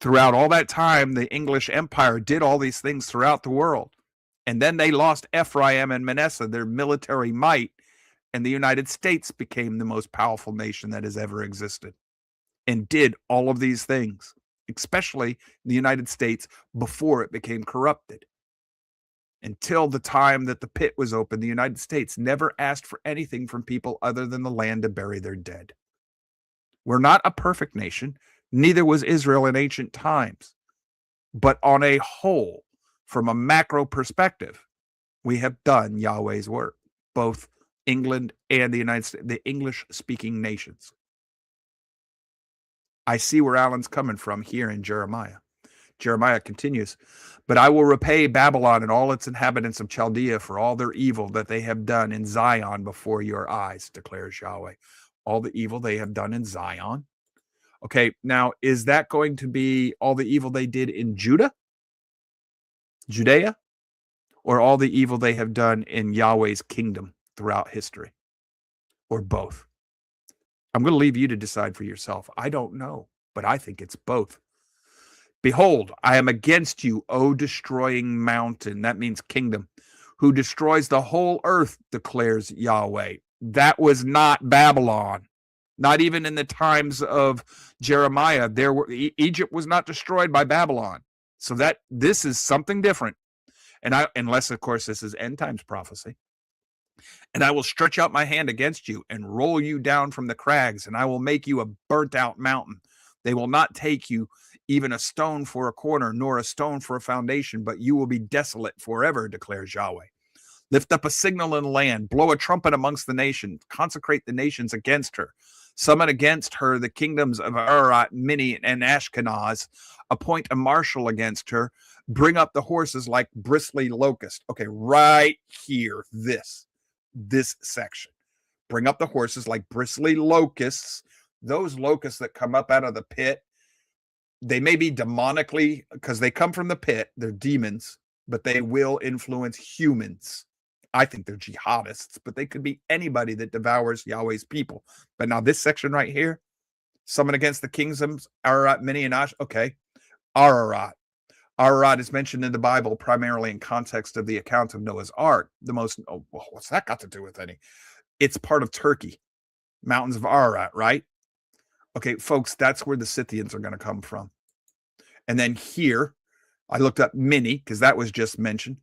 throughout all that time, the English Empire did all these things throughout the world. And then they lost Ephraim and Manasseh, their military might, and the United States became the most powerful nation that has ever existed. and did all of these things, especially in the United States before it became corrupted. Until the time that the pit was open, the United States never asked for anything from people other than the land to bury their dead. We're not a perfect nation, neither was Israel in ancient times. But on a whole, from a macro perspective, we have done Yahweh's work, both England and the United States, the English-speaking nations. I see where Alan's coming from here in Jeremiah. Jeremiah continues, but I will repay Babylon and all its inhabitants of Chaldea for all their evil that they have done in Zion before your eyes, declares Yahweh. All the evil they have done in Zion. Okay, now is that going to be all the evil they did in Judea, or all the evil they have done in Yahweh's kingdom throughout history, or both? I'm going to leave you to decide for yourself. I don't know, but I think it's both. Behold, I am against you, O destroying mountain. That means kingdom, who destroys the whole earth, declares Yahweh. That was not Babylon. Not even in the times of Jeremiah, Egypt was not destroyed by Babylon. So that this is something different. And unless, of course, this is end times prophecy. And I will stretch out my hand against you and roll you down from the crags, and I will make you a burnt out mountain. They will not take you even a stone for a corner, nor a stone for a foundation, but you will be desolate forever, declares Yahweh. Lift up a signal in the land, blow a trumpet amongst the nations, consecrate the nations against her. Summon against her the kingdoms of Ararat, Minni, and Ashkenaz. Appoint a marshal against her. Bring up the horses like bristly locust. Okay, right here, this section. Bring up the horses like bristly locusts. Those locusts that come up out of the pit, they may be demonically, because they come from the pit. They're demons, but they will influence humans. I think they're jihadists, but they could be anybody that devours Yahweh's people. But now this section right here, summon against the kingdoms, Ararat, Minni, and Ash. Okay, Ararat. Ararat is mentioned in the Bible primarily in context of the account of Noah's Ark. What's that got to do with any? It's part of Turkey, mountains of Ararat, right? Okay, folks, that's where the Scythians are going to come from. And then here, I looked up Minni, because that was just mentioned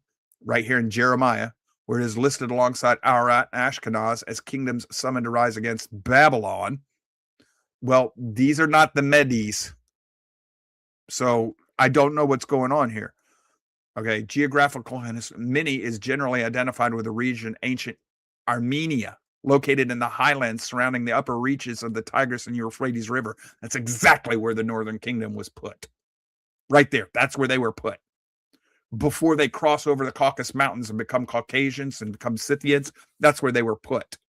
right here in Jeremiah, where it is listed alongside Ararat and Ashkenaz as kingdoms summoned to rise against Babylon. Well, these are not the Medes. So I don't know what's going on here. Okay, geographical Minni is generally identified with the region ancient Armenia, located in the highlands surrounding the upper reaches of the Tigris and Euphrates River. That's exactly where the northern kingdom was put. Right there. That's where they were put. Before they cross over the Caucasus Mountains and become Caucasians and become Scythians, that's where they were put.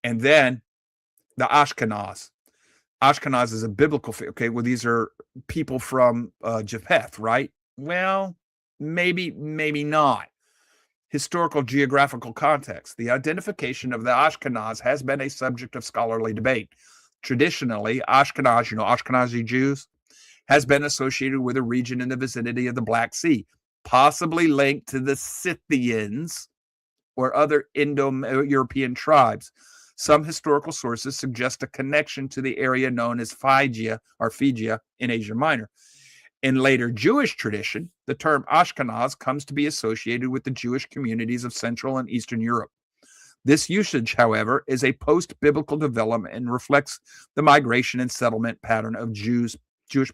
And then the Ashkenaz. Ashkenaz is a biblical, okay, well, these are people from Japheth, right? Well, maybe not. Historical geographical context. The identification of the Ashkenaz has been a subject of scholarly debate. Traditionally, Ashkenaz, Ashkenazi Jews, has been associated with a region in the vicinity of the Black Sea, possibly linked to the Scythians or other Indo-European tribes. Some historical sources suggest a connection to the area known as Phrygia in Asia Minor. In later Jewish tradition, the term Ashkenaz comes to be associated with the Jewish communities of Central and Eastern Europe. This usage, however, is a post-biblical development and reflects the migration and settlement pattern of Jewish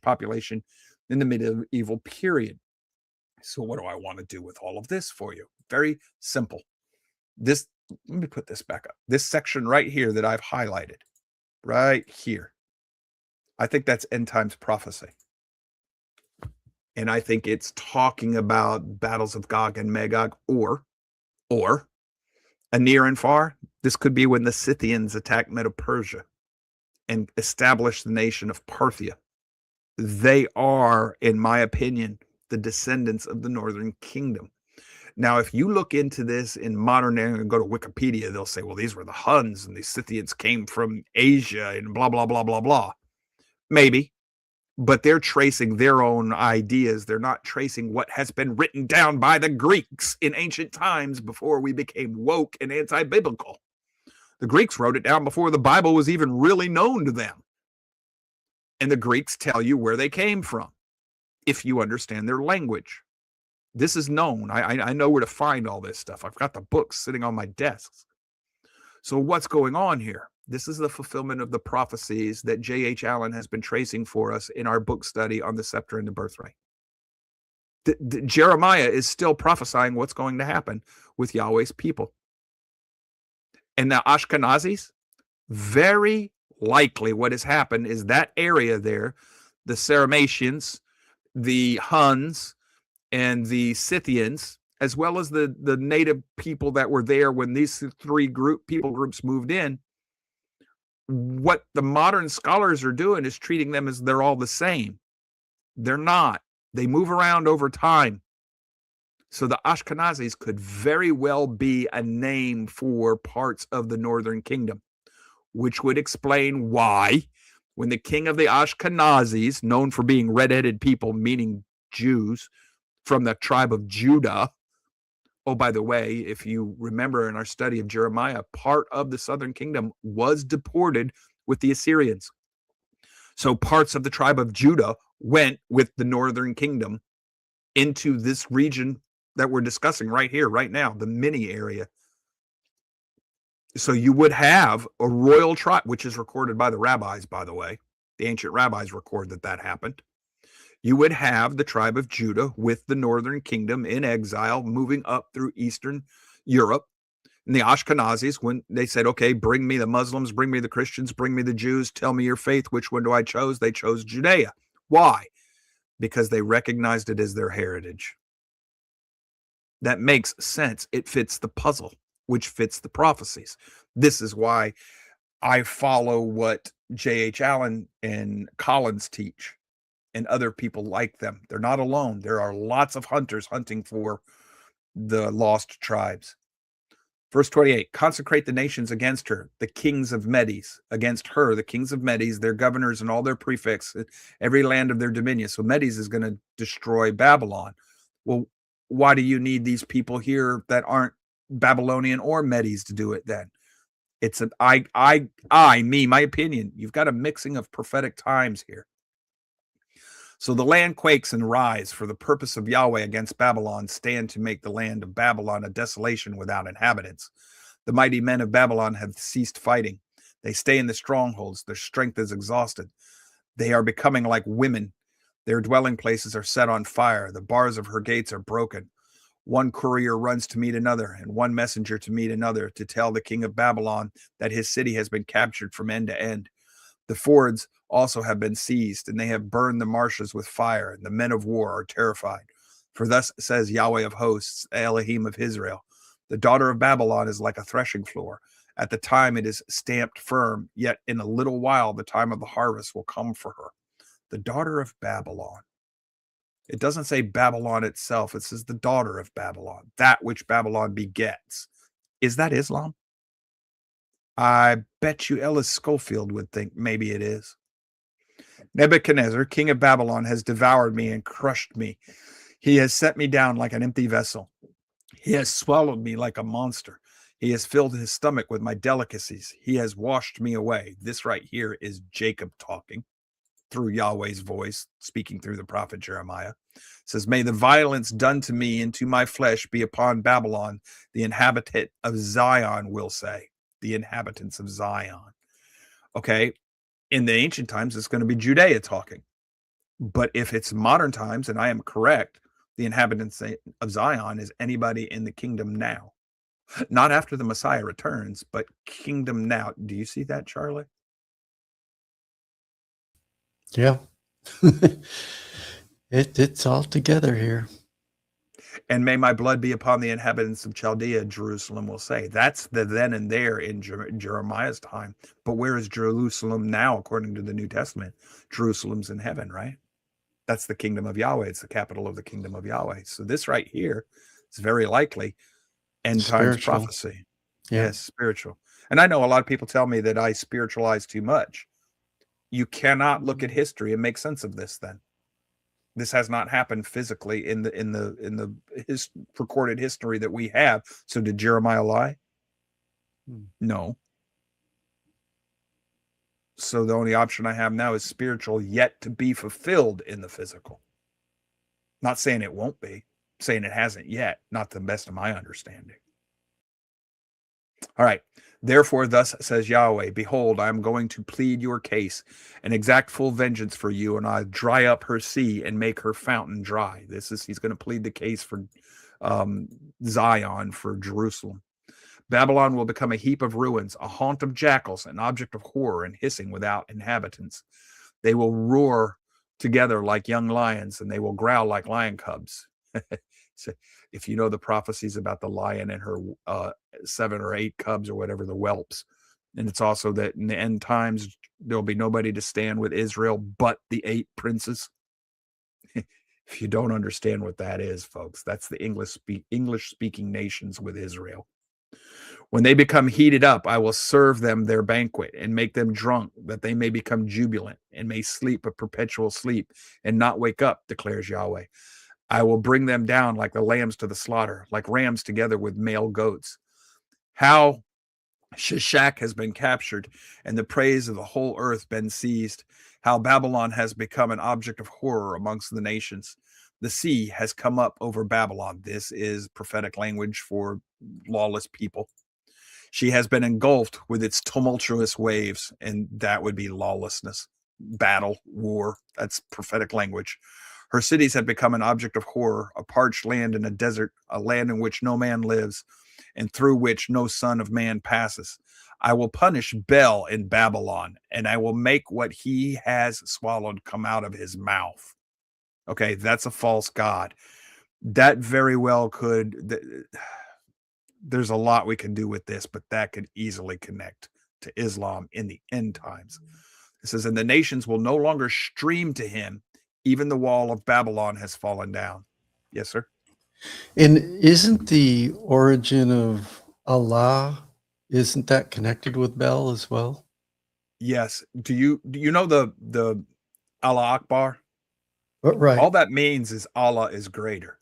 population in the medieval period. So what do I want to do with all of this for you? Very simple. Let me put this back up. This section right here that I've highlighted, right here, I think that's end times prophecy. And I think it's talking about battles of Gog and Magog, or a near and far. This could be when the Scythians attacked Medo-Persia and established the nation of Parthia. They are, in my opinion, the descendants of the Northern Kingdom. Now, if you look into this in modern era and go to Wikipedia, they'll say, well, these were the Huns and the Scythians came from Asia and blah, blah, blah, blah, blah. Maybe, but they're tracing their own ideas. They're not tracing what has been written down by the Greeks in ancient times before we became woke and anti-biblical. The Greeks wrote it down before the Bible was even really known to them. And the Greeks tell you where they came from if you understand their language. This is known. I know where to find all this stuff. I've got the books sitting on my desks. So what's going on here? This is the fulfillment of the prophecies that J.H. Allen has been tracing for us in our book study on the scepter and the birthright. Jeremiah is still prophesying what's going to happen with Yahweh's people. And the Ashkenazis, very likely what has happened is that area there, the Sarmatians, the Huns, and the Scythians, as well as the native people that were there when these three people groups moved in, what the modern scholars are doing is treating them as they're all the same. They're not. They move around over time. So the Ashkenazis could very well be a name for parts of the northern kingdom, which would explain why, when the king of the Ashkenazis, known for being red-headed people, meaning Jews, from the tribe of Judah. Oh, by the way, if you remember in our study of Jeremiah, part of the southern kingdom was deported with the Assyrians. So parts of the tribe of Judah went with the northern kingdom into this region that we're discussing right here, right now, the mini area. So you would have a royal tribe, which is recorded by the rabbis, by the way. The ancient rabbis record that happened. You would have the tribe of Judah with the northern kingdom in exile, moving up through Eastern Europe. And the Ashkenazis, when they said, okay, bring me the Muslims, bring me the Christians, bring me the Jews, tell me your faith, which one do I choose? They chose Judea. Why? Because they recognized it as their heritage. That makes sense. It fits the puzzle, which fits the prophecies. This is why I follow what J.H. Allen and Collins teach, and other people like them. They're not alone. There are lots of hunters hunting for the lost tribes. Verse 28, consecrate the nations against her, the kings of Medes, against her, the kings of Medes, their governors and all their prefects, every land of their dominion. So Medes is going to destroy Babylon. Well, why do you need these people here that aren't Babylonian or Medes to do it then? It's an my opinion. You've got a mixing of prophetic times here. So the land quakes and rise for the purpose of Yahweh against Babylon, stand to make the land of Babylon a desolation without inhabitants. The mighty men of Babylon have ceased fighting. They stay in the strongholds. Their strength is exhausted. They are becoming like women. Their dwelling places are set on fire. The bars of her gates are broken. One courier runs to meet another, and one messenger to meet another, to tell the king of Babylon that his city has been captured from end to end. The fords also have been seized, and they have burned the marshes with fire, and the men of war are terrified. For thus says Yahweh of hosts, Elohim of Israel, the daughter of Babylon is like a threshing floor. At the time it is stamped firm, yet in a little while the time of the harvest will come for her. The daughter of Babylon. It doesn't say Babylon itself. It says the daughter of Babylon, that which Babylon begets. Is that Islam? I bet you Ellis Schofield would think maybe it is. Nebuchadnezzar, king of Babylon, has devoured me and crushed me. He has set me down like an empty vessel. He has swallowed me like a monster. He has filled his stomach with my delicacies. He has washed me away. This right here is Jacob talking through Yahweh's voice, speaking through the prophet Jeremiah. It says, may the violence done to me and to my flesh be upon Babylon, the inhabitant of Zion will say. The inhabitants of Zion. Okay, in the ancient times, it's going to be Judea talking. But if it's modern times, and I am correct, the inhabitants of Zion is anybody in the kingdom now. Not after the Messiah returns, but kingdom now. Do you see that, Charlie? Yeah. It's all together here. And may my blood be upon the inhabitants of Chaldea, Jerusalem will say. That's the then and there in Jeremiah's time. But where is Jerusalem now, according to the New Testament? Jerusalem's in heaven, right? That's the kingdom of Yahweh. It's the capital of the kingdom of Yahweh. So this right here is very likely end times prophecy. Yeah. Yes, spiritual. And I know a lot of people tell me that I spiritualize too much. You cannot look at history and make sense of this then. This has not happened physically in the recorded history that we have. So did Jeremiah lie? No. So the only option I have now is spiritual, yet to be fulfilled in the physical. Not saying it won't be, saying it hasn't yet, not to the best of my understanding. All right. Therefore, thus says Yahweh, behold, I am going to plead your case and exact full vengeance for you, and I dry up her sea and make her fountain dry. He's going to plead the case for Zion, for Jerusalem. Babylon will become a heap of ruins, a haunt of jackals, an object of horror and hissing without inhabitants. They will roar together like young lions, and they will growl like lion cubs. So if you know the prophecies about the lion and her 7 or 8 cubs or whatever, the whelps, and it's also that in the end times there'll be nobody to stand with Israel but the 8 princes. If you don't understand what that is, folks, that's the English speaking nations with Israel. When they become heated up, I will serve them their banquet and make them drunk, that they may become jubilant and may sleep a perpetual sleep and not wake up, declares Yahweh. I will bring them down like the lambs to the slaughter, like rams together with male goats. How Shishak has been captured and the praise of the whole earth been seized. How Babylon has become an object of horror amongst the nations. The sea has come up over Babylon. This is prophetic language for lawless people. She has been engulfed with its tumultuous waves, and that would be lawlessness, battle, war. That's prophetic language. Her cities have become an object of horror, a parched land in a desert, a land in which no man lives, and through which no son of man passes. I will punish Bel in Babylon, and I will make what he has swallowed come out of his mouth. Okay, that's a false god. That very well could. There's a lot we can do with this, but that could easily connect to Islam in the end times. It says, and the nations will no longer stream to him. Even the wall of Babylon has fallen down. Yes, sir. And isn't the origin of Allah, isn't that connected with Bel as well? Yes. Do you know the Allah Akbar? Right, All that means is Allah is greater.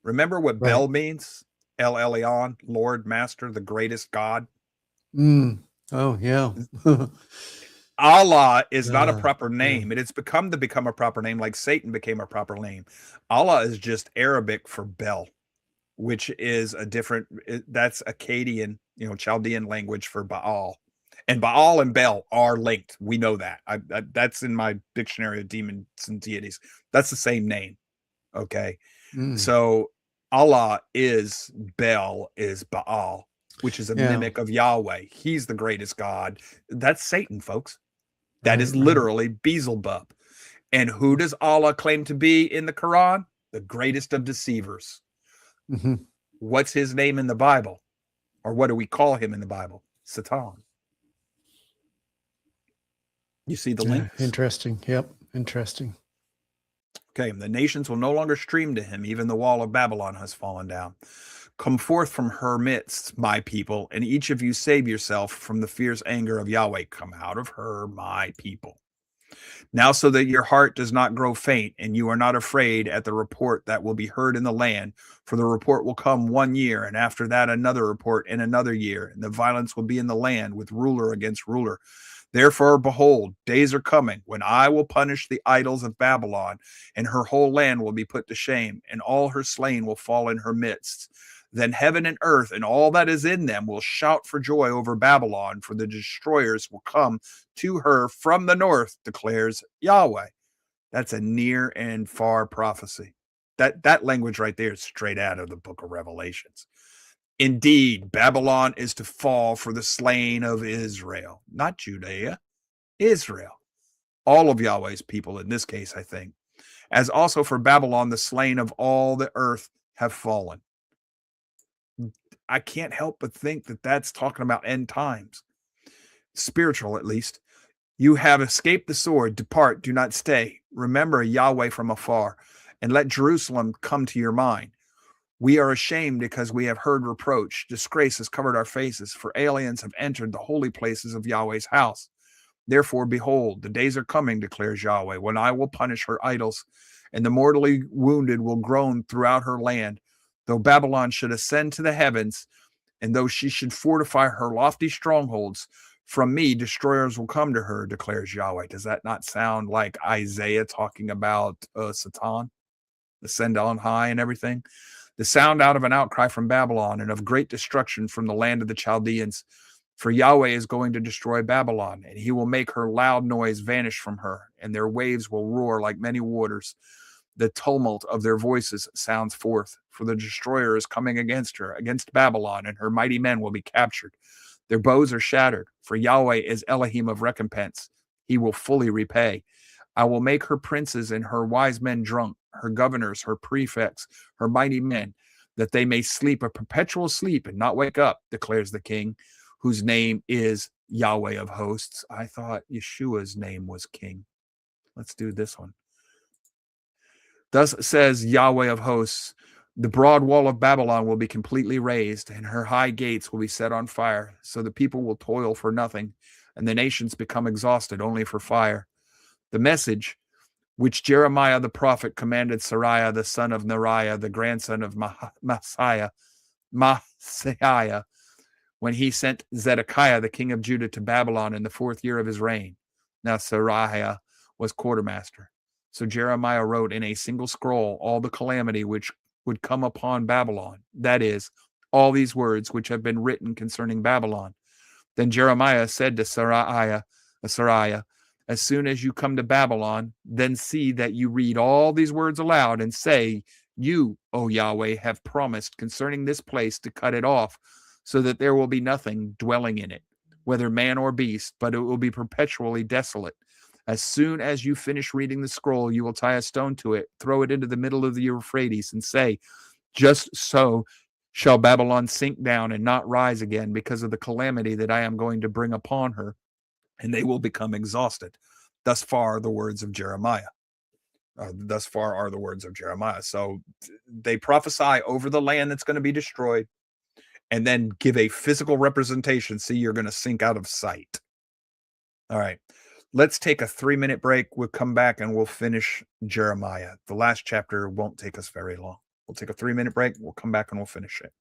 Remember what right. Bel means? El Elyon, Lord, Master, the greatest God. Oh, yeah. Allah is not a Yeah, proper yeah. name. It has become to become a proper name, like Satan became a proper name. Allah is just Arabic for Bel, which is a different. That's Akkadian, Chaldean language for Baal, and Baal and Bel are linked. We know that. That's in my dictionary of demons and deities. That's the same name. Okay, Mm, so Allah is Bel is Baal, which is a yeah, mimic of Yahweh. He's the greatest God. That's Satan, folks. That right, is right. literally Beelzebub. And who does Allah claim to be in the Quran? The greatest of deceivers. Mhm. What's his name in the Bible? Or what do we call him in the Bible? Satan. You see the Yeah, links? interesting. Yep, interesting. Okay, the nations will no longer stream to him, even the wall of Babylon has fallen down. Come forth from her midst, my people, and each of you save yourself from the fierce anger of Yahweh. Come out of her, my people. Now, so that your heart does not grow faint, and you are not afraid at the report that will be heard in the land, for the report will come 1 year, and after that another report in another year, and the violence will be in the land with ruler against ruler. Therefore, behold, days are coming when I will punish the idols of Babylon, and her whole land will be put to shame, and all her slain will fall in her midst. Then heaven and earth and all that is in them will shout for joy over Babylon, for the destroyers will come to her from the north, declares Yahweh. That's a near and far prophecy. That language right there is straight out of the book of Revelations. Indeed, Babylon is to fall for the slain of Israel, not Judea, Israel. All of Yahweh's people in this case, I think. As also for Babylon, the slain of all the earth have fallen. I can't help but think that that's talking about end times, spiritual at least. You have escaped the sword. Depart, do not stay. Remember Yahweh from afar, and let Jerusalem come to your mind. We are ashamed because we have heard reproach. Disgrace has covered our faces, for aliens have entered the holy places of Yahweh's house. Therefore, behold, the days are coming, declares Yahweh, when I will punish her idols, and the mortally wounded will groan throughout her land. Though Babylon should ascend to the heavens, and though she should fortify her lofty strongholds, From me, destroyers will come to her, declares Yahweh. Does that not sound like Isaiah talking about Satan, ascend on high and everything? The sound out of an outcry from Babylon and of great destruction from the land of the Chaldeans. For Yahweh is going to destroy Babylon, and he will make her loud noise vanish from her, and their waves will roar like many waters. The tumult of their voices sounds forth, for the destroyer is coming against her, against Babylon, and her mighty men will be captured. Their bows are shattered, for Yahweh is Elohim of recompense. He will fully repay. I will make her princes and her wise men drunk, her governors, her prefects, her mighty men, that they may sleep a perpetual sleep and not wake up, declares the king, whose name is Yahweh of hosts. I thought Yeshua's name was king. Let's do this one. Thus says Yahweh of hosts, the broad wall of Babylon will be completely razed, and her high gates will be set on fire, so the people will toil for nothing, and the nations become exhausted only for fire. The message which Jeremiah the prophet commanded Sariah the son of Neriah, the grandson of Maaseiah, when he sent Zedekiah the king of Judah to Babylon in the 4th year of his reign. Now Sariah was quartermaster. So Jeremiah wrote in a single scroll all the calamity which would come upon Babylon, that is, all these words which have been written concerning Babylon. Then Jeremiah said to Sariah, as soon as you come to Babylon, then see that you read all these words aloud and say, you, O Yahweh, have promised concerning this place to cut it off, so that there will be nothing dwelling in it, whether man or beast, but it will be perpetually desolate. As soon as you finish reading the scroll, you will tie a stone to it, throw it into the middle of the Euphrates, and say, just so shall Babylon sink down and not rise again because of the calamity that I am going to bring upon her, and they will become exhausted. Thus far, the words of Jeremiah. Thus far are the words of Jeremiah. So they prophesy over the land that's going to be destroyed, and then give a physical representation. See, you're going to sink out of sight. All right. Let's take a 3-minute break. We'll come back and we'll finish Jeremiah. The last chapter won't take us very long. We'll take a 3-minute break. We'll come back and we'll finish it.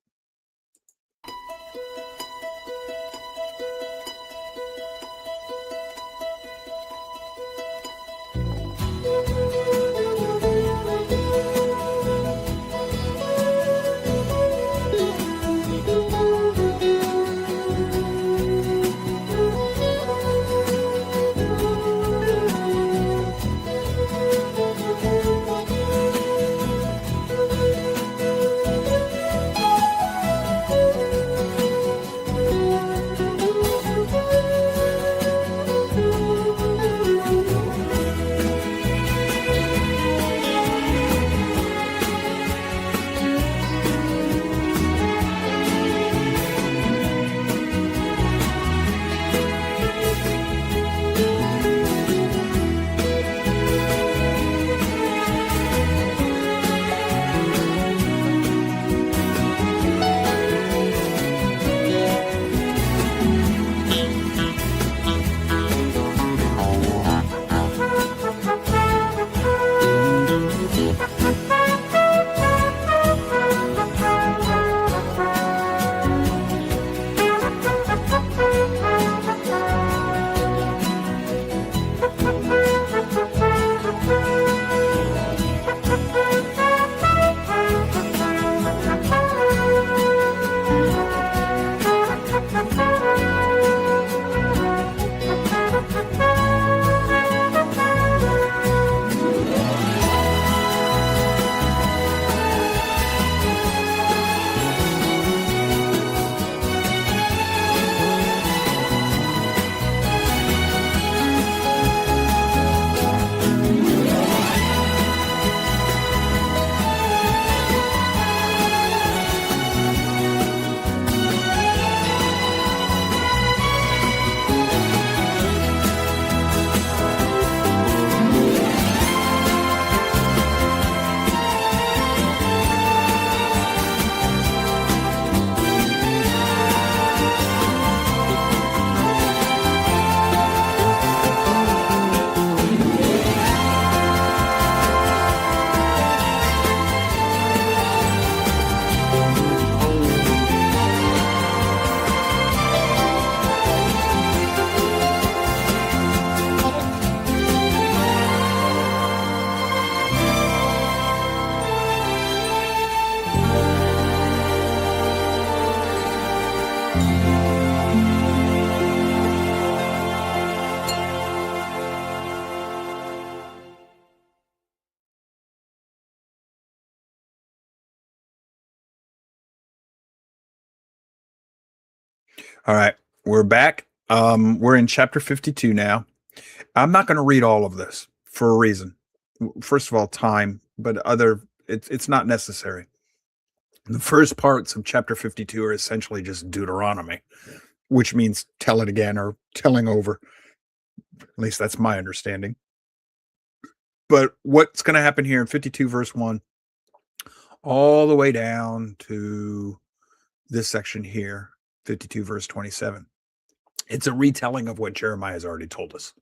All right, we're back. We're in chapter 52 now. I'm not going to read all of this for a reason. First of all, time, but it's not necessary. The first parts of chapter 52 are essentially just Deuteronomy, which means tell it again or telling over. At least that's my understanding. But what's going to happen here in 52 verse 1 all the way down to this section here, 52 verse 27. It's a retelling of what Jeremiah has already told us.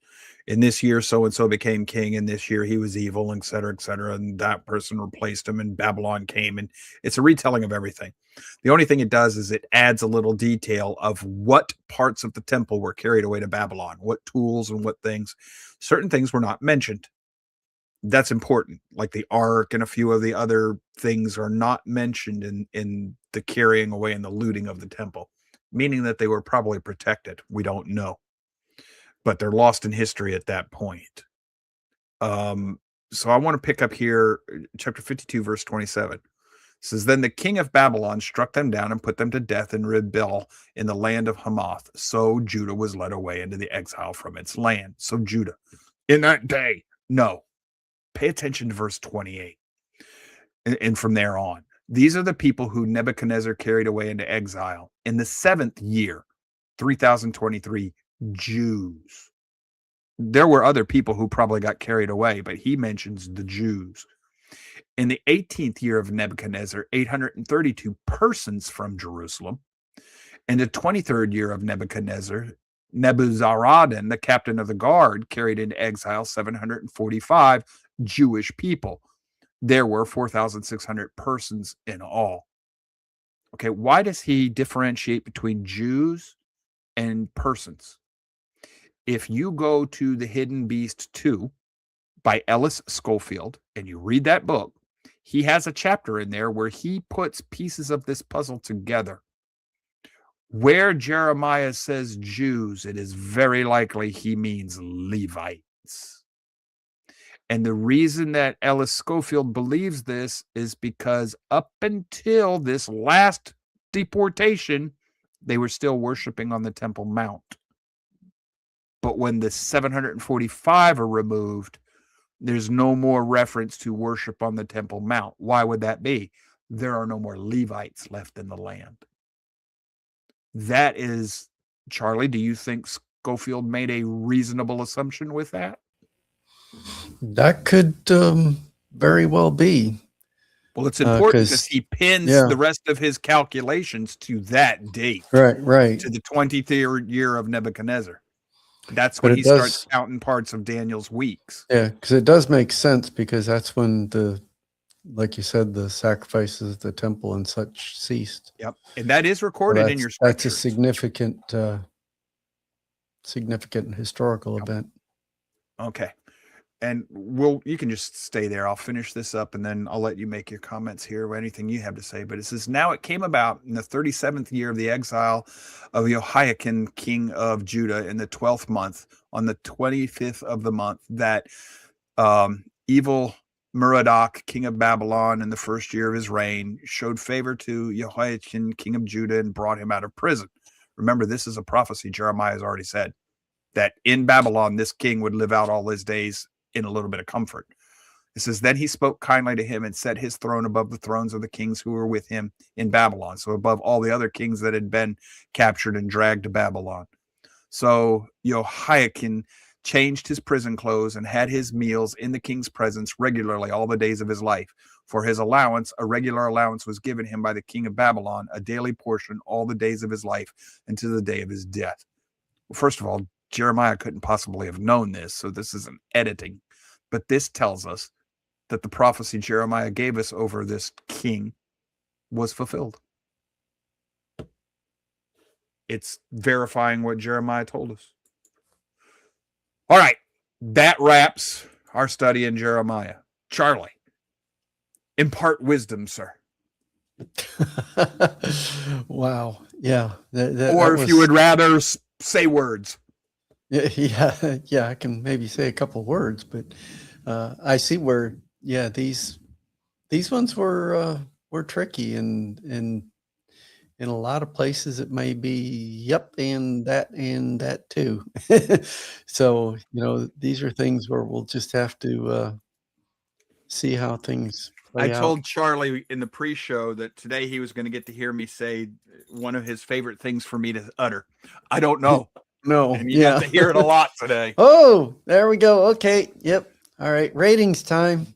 In this year, so and so became king, and this year he was evil, et cetera, et cetera. And that person replaced him, and Babylon came. And it's a retelling of everything. The only thing it does is it adds a little detail of what parts of the temple were carried away to Babylon, what tools and what things. Certain things were not mentioned. That's important. Like the ark and a few of the other things are not mentioned in the carrying away and the looting of the temple, meaning that they were probably protected. We don't know, but they're lost in history at that point. So I want to pick up here, chapter 52, verse 27. It says, Then the king of Babylon struck them down and put them to death in Ribble in the land of Hamath. So Judah was led away into the exile from its land. So Judah, in that day, no. Pay attention to verse 28. And from there on, these are the people who Nebuchadnezzar carried away into exile in the 7th year, 3023 Jews. There were other people who probably got carried away, but he mentions the Jews. In the 18th year of Nebuchadnezzar, 832 persons from Jerusalem. In the 23rd year of Nebuchadnezzar, Nebuzaradan, the captain of the guard, carried into exile 745 Jewish people. There were 4,600 persons in all. Okay, why does he differentiate between Jews and persons? If you go to The Hidden Beast 2 by Ellis Schofield and you read that book, he has a chapter in there where he puts pieces of this puzzle together. Where Jeremiah says Jews, it is very likely he means Levites. And the reason that Ellis Schofield believes this is because up until this last deportation, they were still worshiping on the Temple Mount. But when the 745 are removed, there's no more reference to worship on the Temple Mount. Why would that be? There are no more Levites left in the land. That is, Charlie, do you think Schofield made a reasonable assumption with that? That could very well be. Well, it's important because he pins the rest of his calculations to that date. Right. To the 23rd year of Nebuchadnezzar. That's when he starts counting parts of Daniel's weeks. Yeah, because it does make sense, because that's when like you said, the sacrifices, the temple and such ceased. Yep. And that is recorded in your scriptures. That's a significant historical event. Okay. And you can just stay there. I'll finish this up and then I'll let you make your comments here or anything you have to say. But it says, Now it came about in the 37th year of the exile of Jehoiakim, king of Judah, in the 12th month, on the 25th of the month, that evil Merodach, king of Babylon, in the first year of his reign, showed favor to Jehoiakim, king of Judah, and brought him out of prison. Remember, this is a prophecy Jeremiah has already said, that in Babylon, this king would live out all his days in a little bit of comfort. It says, Then he spoke kindly to him and set his throne above the thrones of the kings who were with him in Babylon. So above all the other kings that had been captured and dragged to Babylon. So Jehoiakim changed his prison clothes and had his meals in the king's presence regularly all the days of his life. For his allowance, a regular allowance was given him by the king of Babylon, a daily portion all the days of his life until the day of his death. Well, first of all, Jeremiah couldn't possibly have known this, so this isn't editing. But this tells us that the prophecy Jeremiah gave us over this king was fulfilled. It's verifying what Jeremiah told us. All right, that wraps our study in Jeremiah. Charlie, impart wisdom, sir. Wow. Yeah. Or if you would rather say words. Yeah, I can maybe say a couple words, but I see where, these ones were tricky, and in a lot of places it may be, yep, and that too. So, these are things where we'll just have to see how things I play out. told Charlie in the pre-show that today he was going to get to hear me say one of his favorite things for me to utter. I don't know. No, And you got yeah. to hear it a lot today. Oh, there we go. Okay. Yep. All right. Ratings time.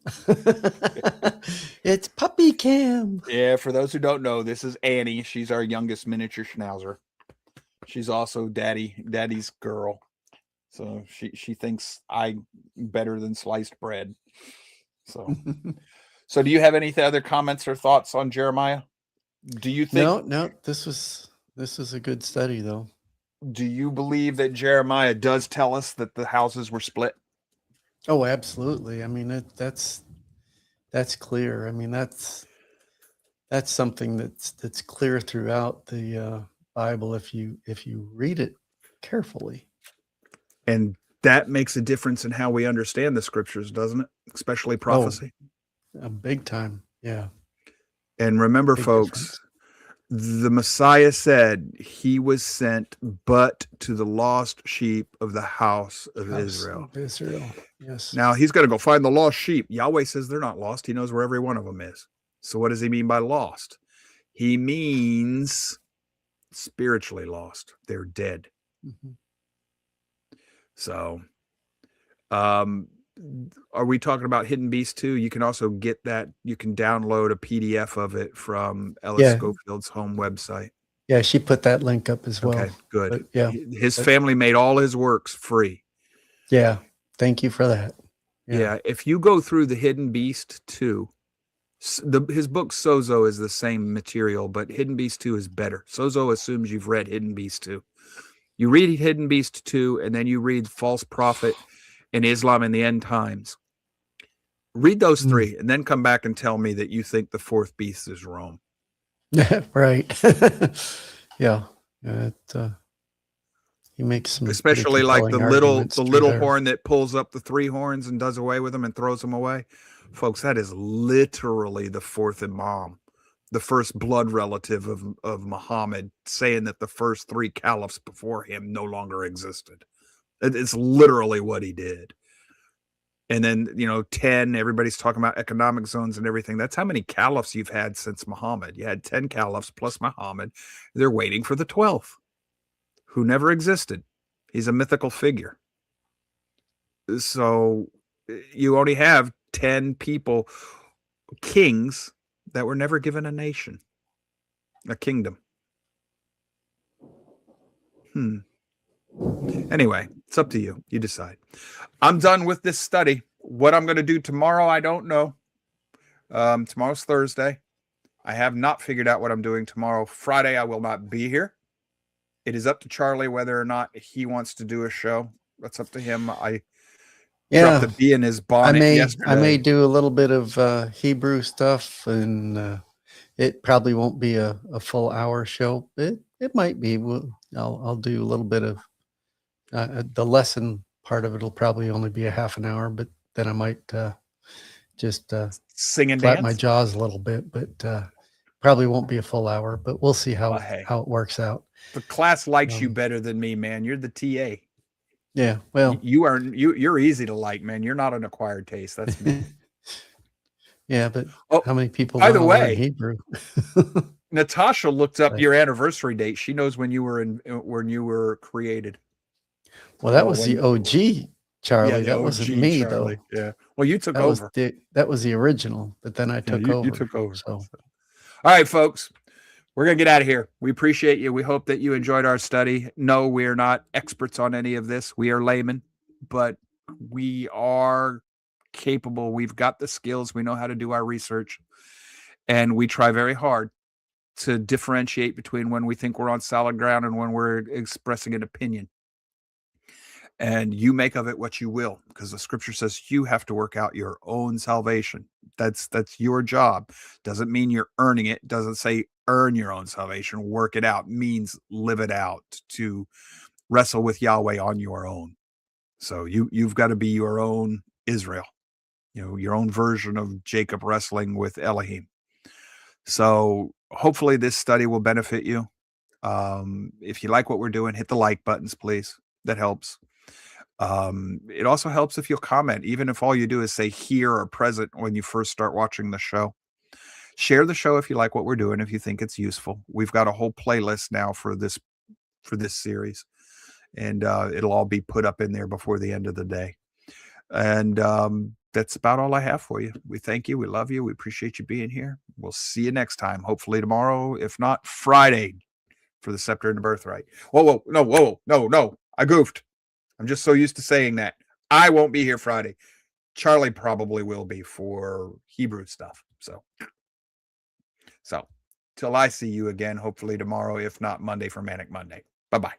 It's puppy cam. Yeah, for those who don't know, this is Annie. She's our youngest miniature schnauzer. She's also daddy's girl. So she thinks I better than sliced bread. So do you have any other comments or thoughts on Jeremiah? Do you think No, this was a good study though. do you believe that Jeremiah does tell us that the houses were split? Oh, absolutely. I mean, that's clear. I mean, that's something that's clear throughout the Bible if you read it carefully. And that makes a difference in how we understand the scriptures, doesn't it? Especially prophecy. A big time. Yeah. And remember, Big folks, difference. the Messiah said he was sent but to the lost sheep of the house of Israel. Yes. Now he's going to go find the lost sheep. Yahweh says they're not lost. He knows where every one of them is. So what does he mean by lost? He means spiritually lost. They're dead. Mm-hmm. So, are we talking about Hidden Beast 2? You can also get that. You can download a PDF of it from Ellis Schofield's home website. Yeah, she put that link up as well. Okay, good. But, yeah. His family made all his works free. Yeah. Thank you for that. Yeah. If you go through the Hidden Beast 2, his book Sozo is the same material, but Hidden Beast 2 is better. Sozo assumes you've read Hidden Beast 2. You read Hidden Beast 2, and then you read False Prophet and Islam in the End Times. Read those three, and then come back and tell me that you think the fourth beast is Rome. Right. Yeah. He makes some, especially like the little horn that pulls up the three horns and does away with them and throws them away. Folks, that is literally the fourth Imam, the first blood relative of Muhammad, saying that the first three caliphs before him no longer existed. It's literally what he did. And then, 10, everybody's talking about economic zones and everything. That's how many caliphs you've had since Muhammad. You had 10 caliphs plus Muhammad. They're waiting for the 12th, who never existed. He's a mythical figure. So you only have 10 people, kings, that were never given a nation, a kingdom. Anyway, it's up to you. You decide. I'm done with this study. What I'm going to do tomorrow, I don't know. Tomorrow's Thursday. I have not figured out what I'm doing tomorrow. Friday, I will not be here. It is up to Charlie whether or not he wants to do a show. That's up to him. I dropped a bee in his bonnet yesterday. I may do a little bit of Hebrew stuff, and it probably won't be a full hour show. It might be. I'll do a little bit of the lesson part of it. Will probably only be a half an hour, but then I might just sing and flap dance my jaws a little bit, but probably won't be a full hour. But we'll see how it works out. The class likes you better than me, man. You're the TA. Yeah, well, you're easy to like, man. You're not an acquired taste. That's me. Yeah, but how many people? By the way, Hebrew. Natasha looked up your anniversary date. She knows when you were created. Well, that was the OG Charlie. Yeah, that wasn't me, Charlie, though. Yeah. Well, you took over. That was the original, but then I took over. You took over. So. All right, folks. We're going to get out of here. We appreciate you. We hope that you enjoyed our study. No, we are not experts on any of this. We are laymen, but we are capable. We've got the skills. We know how to do our research. And we try very hard to differentiate between when we think we're on solid ground and when we're expressing an opinion. And you make of it what you will, because the scripture says you have to work out your own salvation. That's your job. Doesn't mean you're earning it. Doesn't say earn your own salvation. Work it out means live it out, to wrestle with Yahweh on your own. So you've got to be your own Israel, your own version of Jacob wrestling with Elohim. So hopefully this study will benefit you. If you like what we're doing, hit the like buttons, please. That helps. It also helps if you'll comment, even if all you do is say here or present when you first start watching the show. Share the show if you like what we're doing, if you think it's useful. We've got a whole playlist now for this series, and it'll all be put up in there before the end of the day. And that's about all I have for you. We thank you. We love you. We appreciate you being here. We'll see you next time. Hopefully tomorrow, if not Friday, for the Scepter and the Birthright. Whoa, no. I goofed. I'm just so used to saying that. I won't be here Friday. Charlie probably will be for Hebrew stuff. So till I see you again, hopefully tomorrow, if not Monday for Manic Monday. Bye-bye.